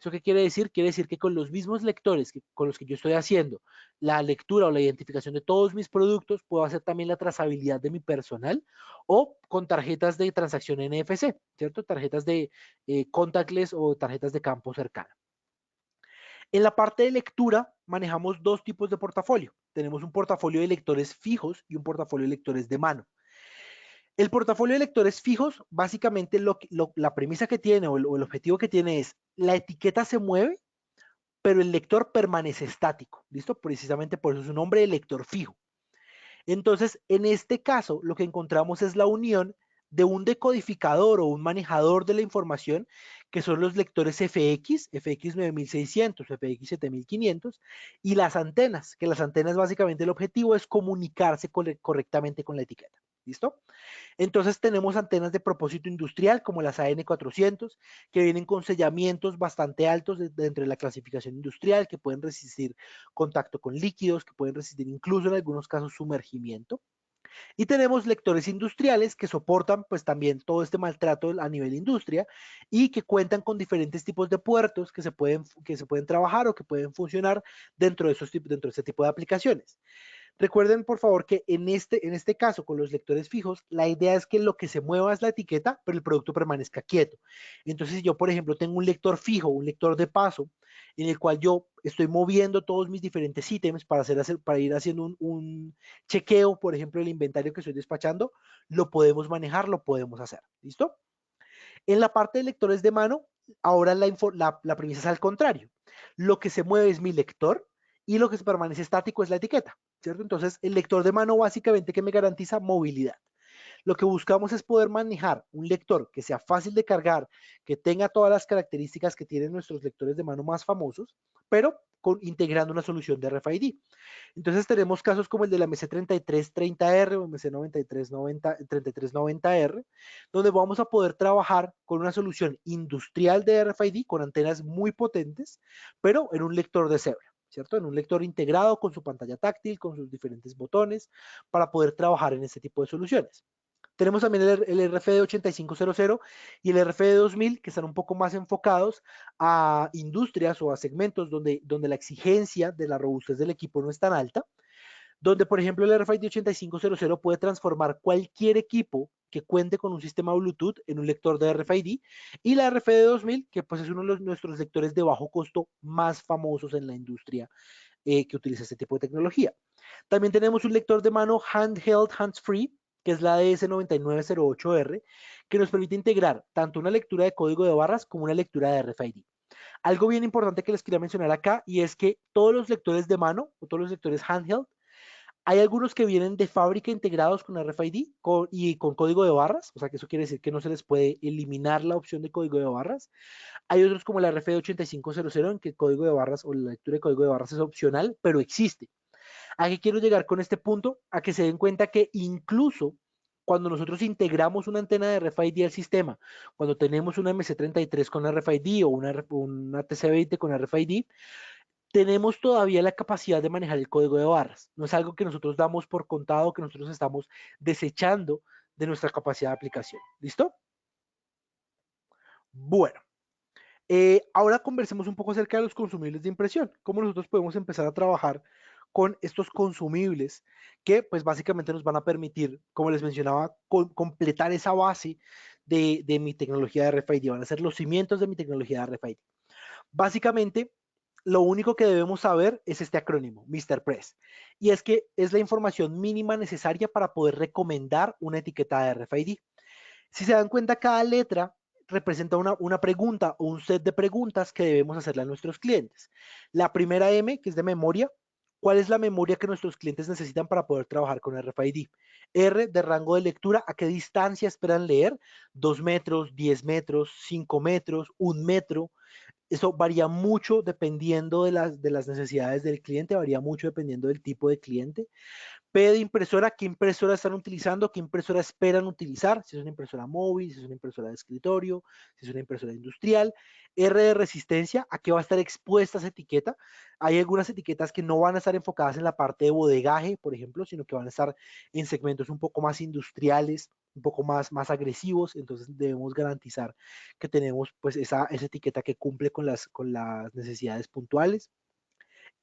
¿Eso qué quiere decir? Quiere decir que con los mismos lectores con los que yo estoy haciendo la lectura o la identificación de todos mis productos, puedo hacer también la trazabilidad de mi personal o con tarjetas de transacción NFC, ¿cierto? Tarjetas de contactless o tarjetas de campo cercano. En la parte de lectura manejamos dos tipos de portafolio. Tenemos un portafolio de lectores fijos y un portafolio de lectores de mano. El portafolio de lectores fijos, básicamente la premisa que tiene o el objetivo que tiene es la etiqueta se mueve, pero el lector permanece estático. ¿Listo? Precisamente por eso es un nombre de lector fijo. Entonces, en este caso, lo que encontramos es la unión de un decodificador o un manejador de la información, que son los lectores FX, FX 9600, FX 7500, y las antenas, que las antenas básicamente el objetivo es comunicarse correctamente con la etiqueta. ¿Listo? Entonces tenemos antenas de propósito industrial como las AN400 que vienen con sellamientos bastante altos dentro de la clasificación industrial, que pueden resistir contacto con líquidos, que pueden resistir incluso en algunos casos sumergimiento. Y tenemos lectores industriales que soportan pues también todo este maltrato a nivel industria y que cuentan con diferentes tipos de puertos que se pueden trabajar o que pueden funcionar dentro de este tipo de aplicaciones. Recuerden, por favor, que en este caso, con los lectores fijos, la idea es que lo que se mueva es la etiqueta, pero el producto permanezca quieto. Entonces, si yo, por ejemplo, tengo un lector fijo, un lector de paso, en el cual yo estoy moviendo todos mis diferentes ítems para ir haciendo un chequeo, por ejemplo, del inventario que estoy despachando, lo podemos manejar, lo podemos hacer. ¿Listo? En la parte de lectores de mano, ahora la premisa es al contrario. Lo que se mueve es mi lector y lo que se permanece estático es la etiqueta, ¿cierto? Entonces, el lector de mano básicamente que me garantiza movilidad. Lo que buscamos es poder manejar un lector que sea fácil de cargar, que tenga todas las características que tienen nuestros lectores de mano más famosos, pero integrando una solución de RFID. Entonces tenemos casos como el de la MC3330R o MC3390R, donde vamos a poder trabajar con una solución industrial de RFID con antenas muy potentes, pero en un lector de cebra. ¿Cierto? En un lector integrado con su pantalla táctil, con sus diferentes botones, para poder trabajar en este tipo de soluciones. Tenemos también el RFID 8500 y el RFID 2000 que están un poco más enfocados a industrias o a segmentos donde la exigencia de la robustez del equipo no es tan alta, donde por ejemplo el RFID 8500 puede transformar cualquier equipo que cuente con un sistema Bluetooth en un lector de RFID y la RFID 2000 que pues es uno de nuestros lectores de bajo costo más famosos en la industria que utiliza este tipo de tecnología. También tenemos un lector de mano handheld, hands-free, que es la DS9908R, que nos permite integrar tanto una lectura de código de barras como una lectura de RFID. Algo bien importante que les quería mencionar acá y es que todos los lectores de mano o todos los lectores handheld, hay algunos que vienen de fábrica integrados con RFID y con código de barras, o sea que eso quiere decir que no se les puede eliminar la opción de código de barras. Hay otros como la RFID 8500 en que el código de barras o la lectura de código de barras es opcional, pero existe. ¿A qué quiero llegar con este punto? A que se den cuenta que incluso cuando nosotros integramos una antena de RFID al sistema, cuando tenemos una MC33 con RFID o una TC20 con RFID, tenemos todavía la capacidad de manejar el código de barras. No es algo que nosotros damos por contado, que nosotros estamos desechando de nuestra capacidad de aplicación. ¿Listo? Bueno, ahora conversemos un poco acerca de los consumibles de impresión. ¿Cómo nosotros podemos empezar a trabajar con estos consumibles que pues básicamente nos van a permitir, como les mencionaba, completar esa base de mi tecnología de RFID? Van a ser los cimientos de mi tecnología de RFID. Básicamente, lo único que debemos saber es este acrónimo, Mr. Press. Y es que es la información mínima necesaria para poder recomendar una etiqueta de RFID. Si se dan cuenta, cada letra representa una pregunta o un set de preguntas que debemos hacerle a nuestros clientes. La primera M, que es de memoria, ¿cuál es la memoria que nuestros clientes necesitan para poder trabajar con RFID? R, de rango de lectura, ¿a qué distancia esperan leer? 2 metros, 10 metros, 5 metros, 1 metro. Eso varía mucho dependiendo de las necesidades del cliente, varía mucho dependiendo del tipo de cliente. P de impresora, ¿qué impresora están utilizando? ¿Qué impresora esperan utilizar? Si es una impresora móvil, si es una impresora de escritorio, si es una impresora industrial. R de resistencia, ¿a qué va a estar expuesta esa etiqueta? Hay algunas etiquetas que no van a estar enfocadas en la parte de bodegaje, por ejemplo, sino que van a estar en segmentos un poco más industriales un poco más agresivos, entonces debemos garantizar que tenemos pues esa etiqueta que cumple con las necesidades puntuales.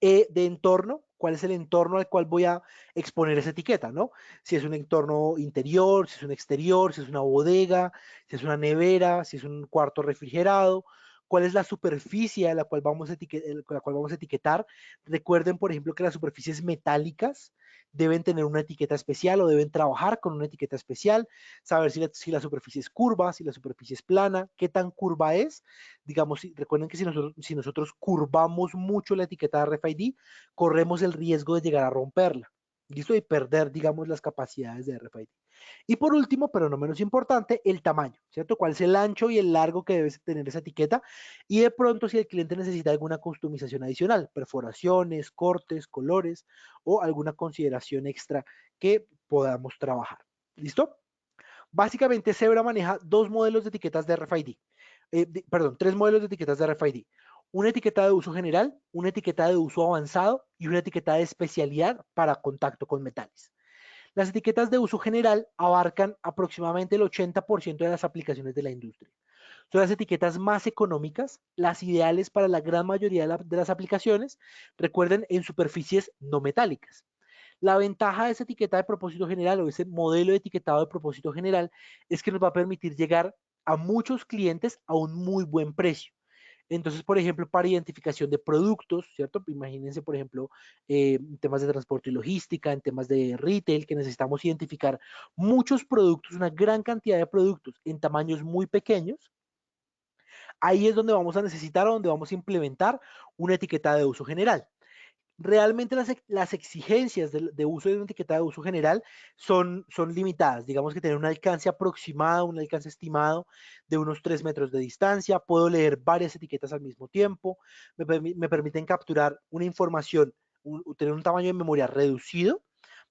De entorno, cuál es el entorno al cual voy a exponer esa etiqueta, ¿no? Si es un entorno interior, si es un exterior, si es una bodega, si es una nevera, si es un cuarto refrigerado, cuál es la superficie a la cual vamos a etiquetar. Recuerden, por ejemplo, que las superficies metálicas deben tener una etiqueta especial o deben trabajar con una etiqueta especial, saber si la superficie es curva, si la superficie es plana, qué tan curva es. Digamos, recuerden que si nosotros curvamos mucho la etiqueta de RFID, corremos el riesgo de llegar a romperla. ¿Listo? Y perder, digamos, las capacidades de RFID. Y por último, pero no menos importante, el tamaño, ¿cierto? ¿Cuál es el ancho y el largo que debe tener esa etiqueta? Y de pronto, si el cliente necesita alguna customización adicional, perforaciones, cortes, colores o alguna consideración extra que podamos trabajar. ¿Listo? Básicamente, Zebra maneja dos modelos de etiquetas de RFID. Perdón, tres modelos de etiquetas de RFID. Una etiqueta de uso general, una etiqueta de uso avanzado y una etiqueta de especialidad para contacto con metales. Las etiquetas de uso general abarcan aproximadamente el 80% de las aplicaciones de la industria. Son las etiquetas más económicas, las ideales para la gran mayoría de las aplicaciones, recuerden, en superficies no metálicas. La ventaja de esa etiqueta de propósito general o ese modelo de etiquetado de propósito general es que nos va a permitir llegar a muchos clientes a un muy buen precio. Entonces, por ejemplo, para identificación de productos, ¿cierto? Imagínense, por ejemplo, en temas de transporte y logística, en temas de retail, que necesitamos identificar muchos productos, una gran cantidad de productos en tamaños muy pequeños. Ahí es donde vamos a necesitar o donde vamos a implementar una etiqueta de uso general. Realmente las exigencias de uso de una etiqueta de uso general son limitadas. Digamos que tener un alcance aproximado, un alcance estimado de unos 3 metros de distancia. Puedo leer varias etiquetas al mismo tiempo. Me permiten capturar una información, tener un tamaño de memoria reducido,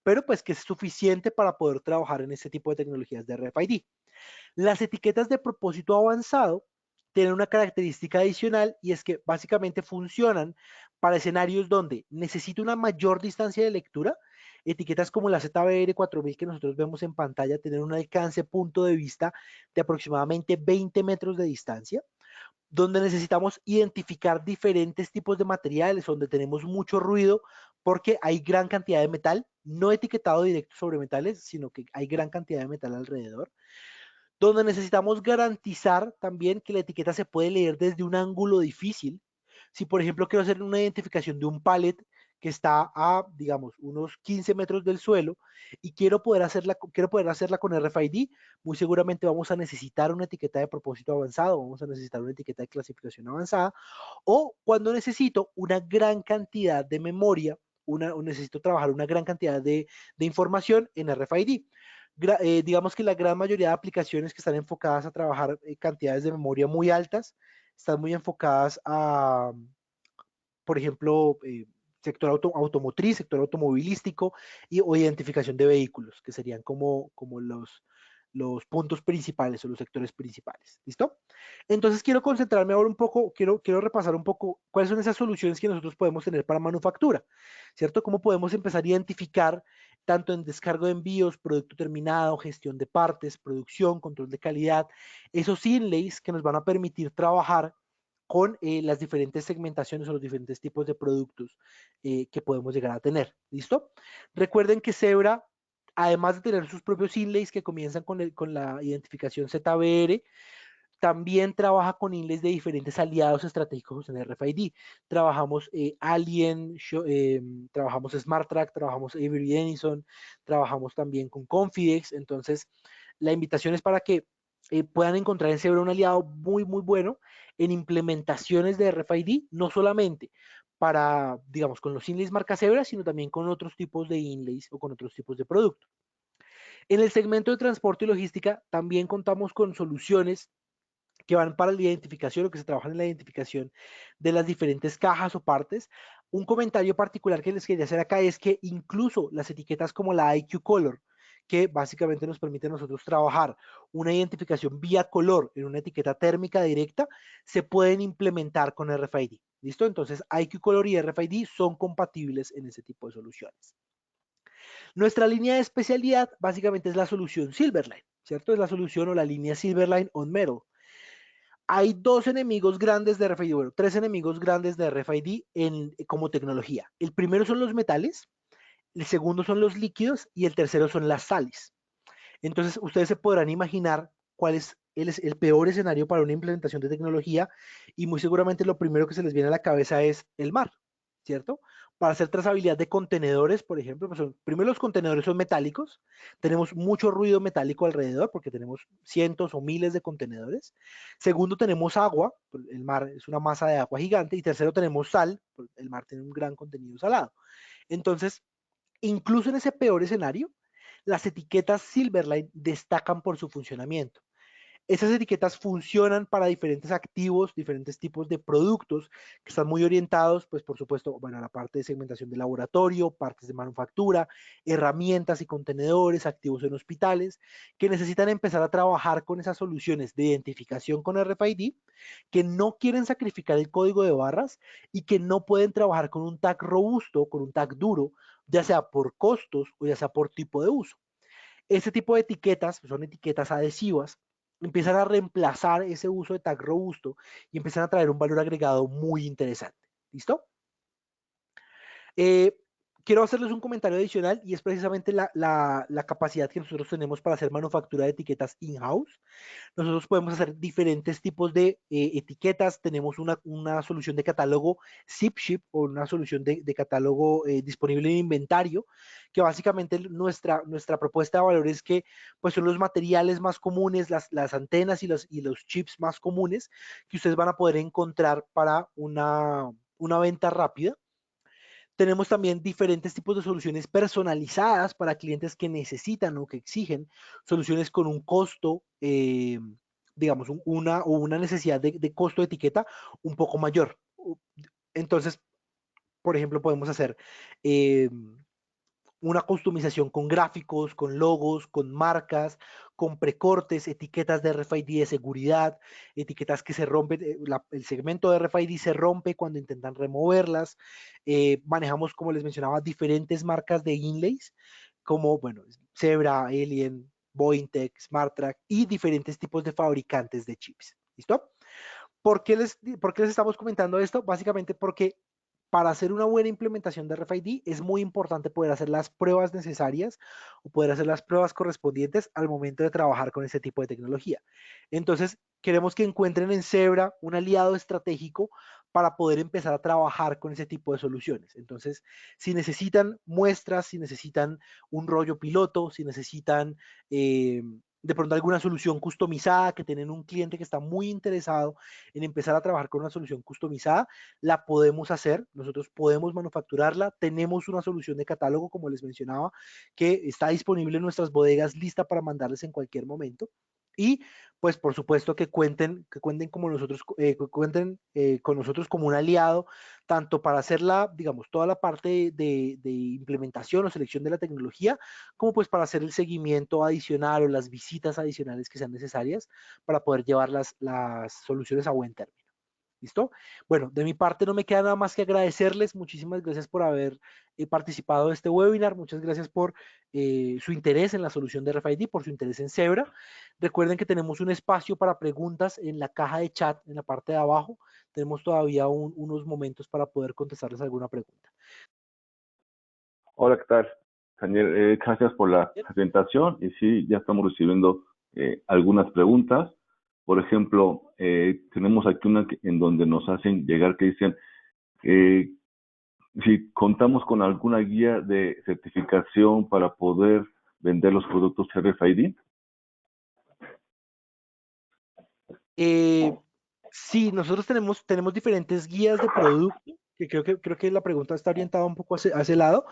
pero pues que es suficiente para poder trabajar en este tipo de tecnologías de RFID. Las etiquetas de propósito avanzado tienen una característica adicional y es que básicamente funcionan para escenarios donde necesito una mayor distancia de lectura. Etiquetas como la ZBR 4000 que nosotros vemos en pantalla tienen un alcance punto de vista de aproximadamente 20 metros de distancia, donde necesitamos identificar diferentes tipos de materiales, donde tenemos mucho ruido porque hay gran cantidad de metal, no etiquetado directo sobre metales, sino que hay gran cantidad de metal alrededor, donde necesitamos garantizar también que la etiqueta se puede leer desde un ángulo difícil. Si, por ejemplo, quiero hacer una identificación de un pallet que está a, digamos, unos 15 metros del suelo y quiero poder hacerla con RFID, muy seguramente vamos a necesitar una etiqueta de propósito avanzado, vamos a necesitar una etiqueta de clasificación avanzada, o cuando necesito una gran cantidad de memoria, necesito trabajar una gran cantidad de información en RFID. Digamos que la gran mayoría de aplicaciones que están enfocadas a trabajar cantidades de memoria muy altas, están muy enfocadas a, por ejemplo, sector automotriz, sector automovilístico o identificación de vehículos, que serían como los puntos principales o los sectores principales. ¿Listo? Entonces quiero concentrarme ahora un poco, quiero repasar un poco cuáles son esas soluciones que nosotros podemos tener para manufactura, ¿cierto? ¿Cómo podemos empezar a identificar tanto en descargo de envíos, producto terminado, gestión de partes, producción, control de calidad, esos inlays que nos van a permitir trabajar con las diferentes segmentaciones o los diferentes tipos de productos que podemos llegar a tener. ¿Listo? Recuerden que Zebra, además de tener sus propios inlays que comienzan con la identificación ZBR, también trabaja con inlays de diferentes aliados estratégicos en RFID. Trabajamos Alien, trabajamos SmartTrack, trabajamos Avery Dennison, trabajamos también con Confidex. Entonces, la invitación es para que puedan encontrar en Zebra un aliado muy, muy bueno en implementaciones de RFID, no solamente para, digamos, con los inlays marca Zebra, sino también con otros tipos de inlays o con otros tipos de productos. En el segmento de transporte y logística también contamos con soluciones que van para la identificación o que se trabajan en la identificación de las diferentes cajas o partes. Un comentario particular que les quería hacer acá es que incluso las etiquetas como la IQ Color, que básicamente nos permite a nosotros trabajar una identificación vía color en una etiqueta térmica directa, se pueden implementar con RFID. ¿Listo? Entonces IQ Color y RFID son compatibles en ese tipo de soluciones. Nuestra línea de especialidad básicamente es la solución Silverline, ¿cierto? Es la solución o la línea Silverline on Metal. Hay dos enemigos grandes de RFID, bueno, tres enemigos grandes de RFID como tecnología. El primero son los metales, el segundo son los líquidos y el tercero son las sales. Entonces, ustedes se podrán imaginar cuál es el peor escenario para una implementación de tecnología y muy seguramente lo primero que se les viene a la cabeza es el mar, ¿cierto? Para hacer trazabilidad de contenedores, por ejemplo, pues primero los contenedores son metálicos, tenemos mucho ruido metálico alrededor porque tenemos cientos o miles de contenedores. Segundo, tenemos agua, el mar es una masa de agua gigante. Y tercero, tenemos sal, el mar tiene un gran contenido salado. Entonces, incluso en ese peor escenario, las etiquetas Silverline destacan por su funcionamiento. Esas etiquetas funcionan para diferentes activos, diferentes tipos de productos que están muy orientados, pues por supuesto, bueno, a la parte de segmentación de laboratorio, partes de manufactura, herramientas y contenedores, activos en hospitales, que necesitan empezar a trabajar con esas soluciones de identificación con RFID, que no quieren sacrificar el código de barras y que no pueden trabajar con un tag robusto, con un tag duro, ya sea por costos o ya sea por tipo de uso. Este tipo de etiquetas, son etiquetas adhesivas, empiezan a reemplazar ese uso de tag robusto y empiezan a traer un valor agregado muy interesante. ¿Listo? Eh, quiero hacerles un comentario adicional y es precisamente la capacidad que nosotros tenemos para hacer manufactura de etiquetas in-house. Nosotros podemos hacer diferentes tipos de etiquetas. Tenemos una solución de catálogo ZipShip o una solución de catálogo disponible en inventario, que básicamente nuestra propuesta de valor es que pues, son los materiales más comunes, las antenas y los chips más comunes que ustedes van a poder encontrar para una venta rápida. Tenemos también diferentes tipos de soluciones personalizadas para clientes que necesitan o que exigen soluciones con un costo, digamos, una necesidad de costo de etiqueta un poco mayor. Entonces, por ejemplo, podemos hacer una customización con gráficos, con logos, con marcas, con precortes, etiquetas de RFID de seguridad, etiquetas que se rompen, el segmento de RFID se rompe cuando intentan removerlas. Manejamos, como les mencionaba, diferentes marcas de inlays, como, bueno, Zebra, Alien, Bointech, SmartTrack y diferentes tipos de fabricantes de chips. ¿Listo? ¿Por qué les estamos comentando esto? Básicamente porque para hacer una buena implementación de RFID es muy importante poder hacer las pruebas necesarias o poder hacer las pruebas correspondientes al momento de trabajar con este tipo de tecnología. Entonces, queremos que encuentren en Zebra un aliado estratégico para poder empezar a trabajar con ese tipo de soluciones. Entonces, si necesitan muestras, si necesitan un rollo piloto, si necesitan de pronto alguna solución customizada, que tienen un cliente que está muy interesado en empezar a trabajar con una solución customizada, la podemos hacer, nosotros podemos manufacturarla, tenemos una solución de catálogo, como les mencionaba, que está disponible en nuestras bodegas, lista para mandarles en cualquier momento. Y pues por supuesto que cuenten como nosotros, cuenten con nosotros como un aliado, tanto para hacer digamos, toda la parte de implementación o selección de la tecnología, como pues para hacer el seguimiento adicional o las visitas adicionales que sean necesarias para poder llevar las soluciones a buen término. ¿Listo? Bueno, de mi parte no me queda nada más que agradecerles. Muchísimas gracias por haber participado de este webinar. Muchas gracias por su interés en la solución de RFID, por su interés en Zebra. Recuerden que tenemos un espacio para preguntas en la caja de chat, en la parte de abajo. Tenemos todavía unos momentos para poder contestarles alguna pregunta. Hola, ¿qué tal? Daniel, gracias por la presentación y sí, ya estamos recibiendo algunas preguntas. Por ejemplo, tenemos aquí una en donde nos hacen llegar que dicen si contamos con alguna guía de certificación para poder vender los productos RFID. Sí, nosotros tenemos diferentes guías de producto, que creo que la pregunta está orientada un poco hacia ese lado.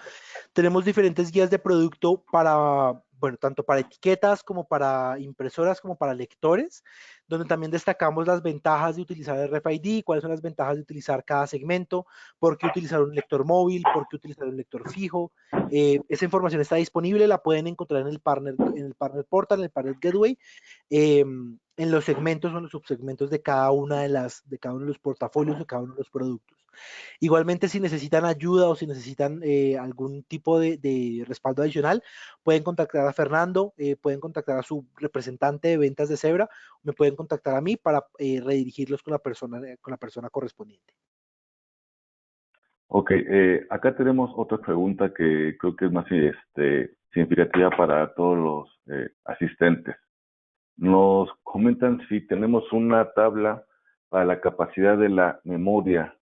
Tenemos diferentes guías de producto para, bueno, tanto para etiquetas como para impresoras como para lectores, donde también destacamos las ventajas de utilizar RFID, cuáles son las ventajas de utilizar cada segmento, por qué utilizar un lector móvil, por qué utilizar un lector fijo. Esa información está disponible, la pueden encontrar en el partner portal, en el partner gateway, en los segmentos o en los subsegmentos de cada uno de los portafolios de cada uno de los productos. Igualmente, si necesitan ayuda o si necesitan algún tipo de respaldo adicional, pueden contactar a Fernando, pueden contactar a su representante de ventas de Zebra, me pueden contactar a mí para redirigirlos con la persona correspondiente. Ok, acá tenemos otra pregunta que creo que es más significativa para todos los asistentes. Nos comentan si tenemos una tabla para la capacidad de la memoria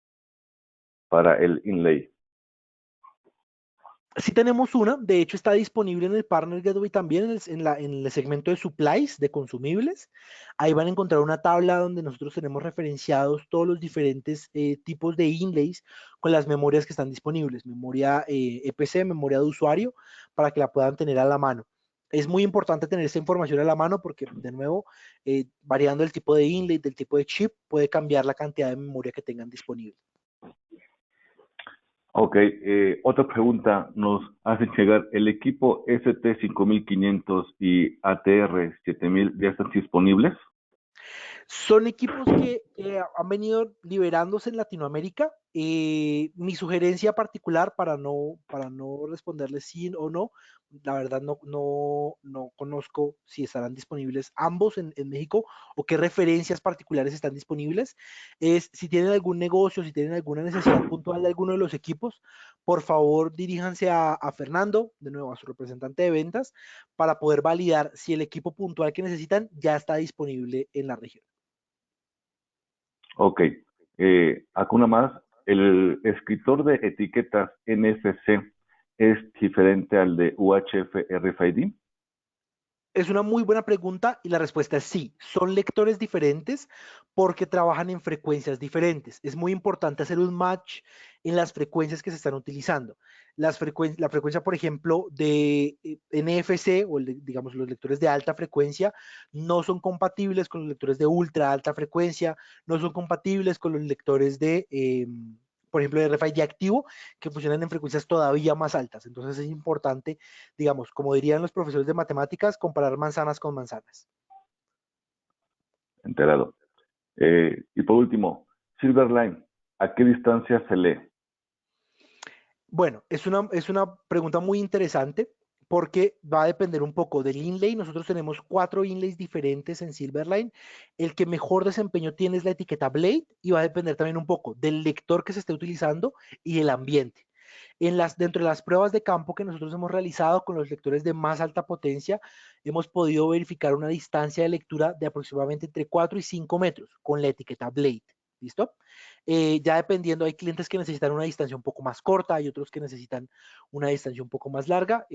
para el inlay. Sí tenemos una, de hecho está disponible en el Partner Gateway también en el segmento de supplies, de consumibles. Ahí van a encontrar una tabla donde nosotros tenemos referenciados todos los diferentes tipos de inlays con las memorias que están disponibles. Memoria EPC, memoria de usuario, para que la puedan tener a la mano. Es muy importante tener esta información a la mano porque, de nuevo, variando el tipo de inlay, del tipo de chip, puede cambiar la cantidad de memoria que tengan disponible. Ok, otra pregunta. Nos hacen llegar el equipo ST5500 y ATR 7000 ya están disponibles. Son equipos que han venido liberándose en Latinoamérica. Mi sugerencia particular para no responderles sí o no, la verdad no conozco si estarán disponibles ambos en México o qué referencias particulares están disponibles. Es si tienen algún negocio, si tienen alguna necesidad puntual de alguno de los equipos, por favor diríjanse a Fernando, de nuevo a su representante de ventas, para poder validar si el equipo puntual que necesitan ya está disponible en la región. Ok, acá una más. ¿El escritor de etiquetas NFC es diferente al de UHF RFID? Es una muy buena pregunta y la respuesta es sí. Son lectores diferentes porque trabajan en frecuencias diferentes. Es muy importante hacer un match en las frecuencias que se están utilizando. La frecuencia, por ejemplo, de NFC o digamos los lectores de alta frecuencia no son compatibles con los lectores de ultra alta frecuencia, no son compatibles con los lectores de por ejemplo, de RFID activo, que funcionan en frecuencias todavía más altas. Entonces es importante, digamos, como dirían los profesores de matemáticas, comparar manzanas con manzanas. Enterado. Y por último, Silverline, ¿a qué distancia se lee? Bueno, es una pregunta muy interesante porque va a depender un poco del inlay. Nosotros tenemos 4 inlays diferentes en Silverline. El que mejor desempeño tiene es la etiqueta Blade y va a depender también un poco del lector que se esté utilizando y del ambiente. Dentro de las pruebas de campo que nosotros hemos realizado con los lectores de más alta potencia, hemos podido verificar una distancia de lectura de aproximadamente entre 4 y 5 metros con la etiqueta Blade. ¿Listo? Ya dependiendo, hay clientes que necesitan una distancia un poco más corta, hay otros que necesitan una distancia un poco más larga.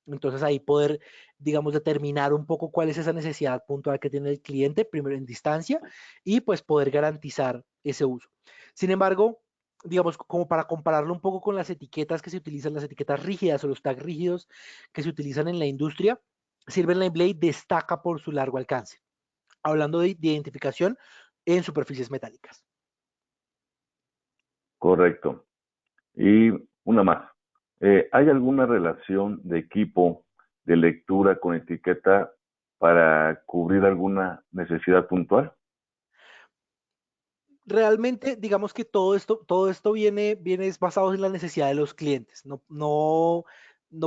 Entonces ahí poder, digamos, determinar un poco cuál es esa necesidad puntual que tiene el cliente, primero en distancia, y pues poder garantizar ese uso. Sin embargo, digamos, como para compararlo un poco con las etiquetas que se utilizan, las etiquetas rígidas o los tags rígidos que se utilizan en la industria, Silverline Blade destaca por su largo alcance, hablando de identificación en superficies metálicas. Correcto. Y una más. ¿Hay alguna relación de equipo de lectura con etiqueta para cubrir alguna necesidad puntual? Realmente, digamos que todo esto viene es basado en la necesidad de los clientes. No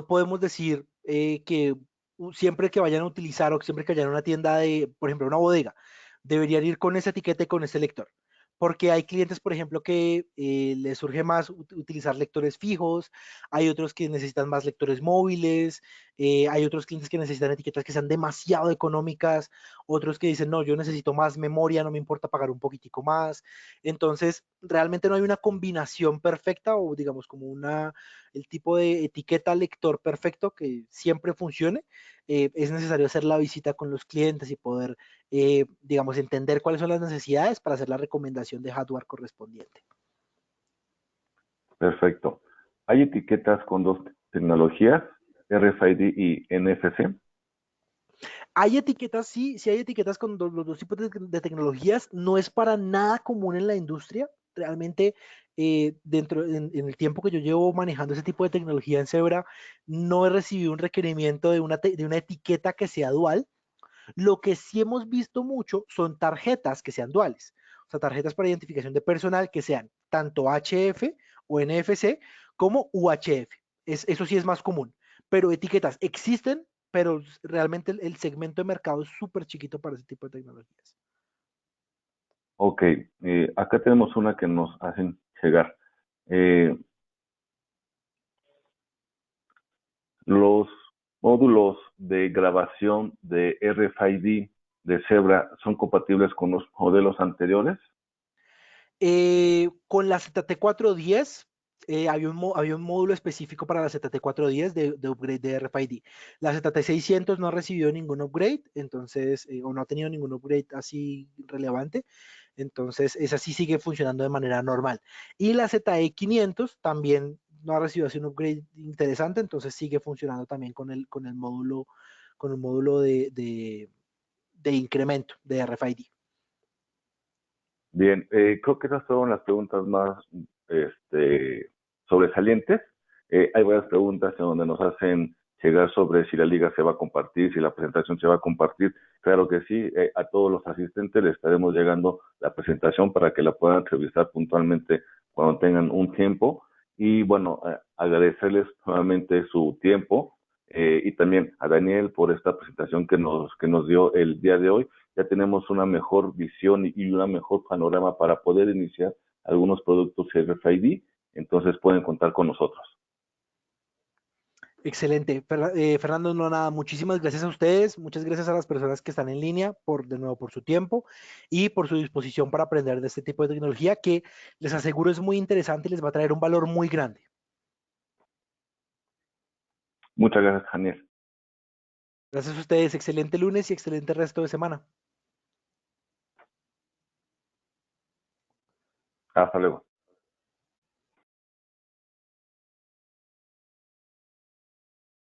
podemos decir que siempre que vayan a utilizar o siempre que vayan a una tienda de, por ejemplo, una bodega, deberían ir con esa etiqueta y con ese lector. Porque hay clientes, por ejemplo, que les surge más utilizar lectores fijos, hay otros que necesitan más lectores móviles, hay otros clientes que necesitan etiquetas que sean demasiado económicas, otros que dicen, no, yo necesito más memoria, no me importa pagar un poquitico más. Entonces, realmente no hay una combinación perfecta o digamos como el tipo de etiqueta lector perfecto que siempre funcione. Es necesario hacer la visita con los clientes y poder, digamos, entender cuáles son las necesidades para hacer la recomendación de hardware correspondiente. Perfecto. ¿Hay etiquetas con dos tecnologías, RFID y NFC? Hay etiquetas, sí, sí hay etiquetas con los dos tipos de tecnologías. No es para nada común en la industria. Realmente, en el tiempo que yo llevo manejando ese tipo de tecnología en Zebra, no he recibido un requerimiento de una etiqueta que sea dual. Lo que sí hemos visto mucho son tarjetas que sean duales. O sea, tarjetas para identificación de personal que sean tanto HF o NFC como UHF. Eso sí es más común. Pero etiquetas existen, pero realmente el segmento de mercado es súper chiquito para ese tipo de tecnologías. Ok, acá tenemos una que nos hacen llegar. Eh, los módulos de grabación de RFID de Zebra son compatibles con los modelos anteriores. Con la ZT410 había un módulo específico para la ZT410 de upgrade de RFID. La ZT600 no ha recibido ningún upgrade, entonces, o no ha tenido ningún upgrade así relevante. Entonces, esa sí sigue funcionando de manera normal. Y la ZE500 también no ha recibido así un upgrade interesante, entonces sigue funcionando también con el módulo de incremento de RFID. Bien, creo que esas fueron las preguntas más sobresalientes. Hay varias preguntas en donde nos hacen llegar sobre si la liga se va a compartir, si la presentación se va a compartir. Claro que sí, a todos los asistentes les estaremos llegando la presentación para que la puedan revisar puntualmente cuando tengan un tiempo. Y bueno, agradecerles nuevamente su tiempo y también a Daniel por esta presentación que nos dio el día de hoy. Ya tenemos una mejor visión y una mejor panorama para poder iniciar algunos productos RFID, entonces pueden contar con nosotros. Excelente. Fernando, no nada, muchísimas gracias a ustedes, muchas gracias a las personas que están en línea de nuevo por su tiempo y por su disposición para aprender de este tipo de tecnología que les aseguro es muy interesante y les va a traer un valor muy grande. Muchas gracias, Daniel. Gracias a ustedes, excelente lunes y excelente resto de semana. Hasta luego.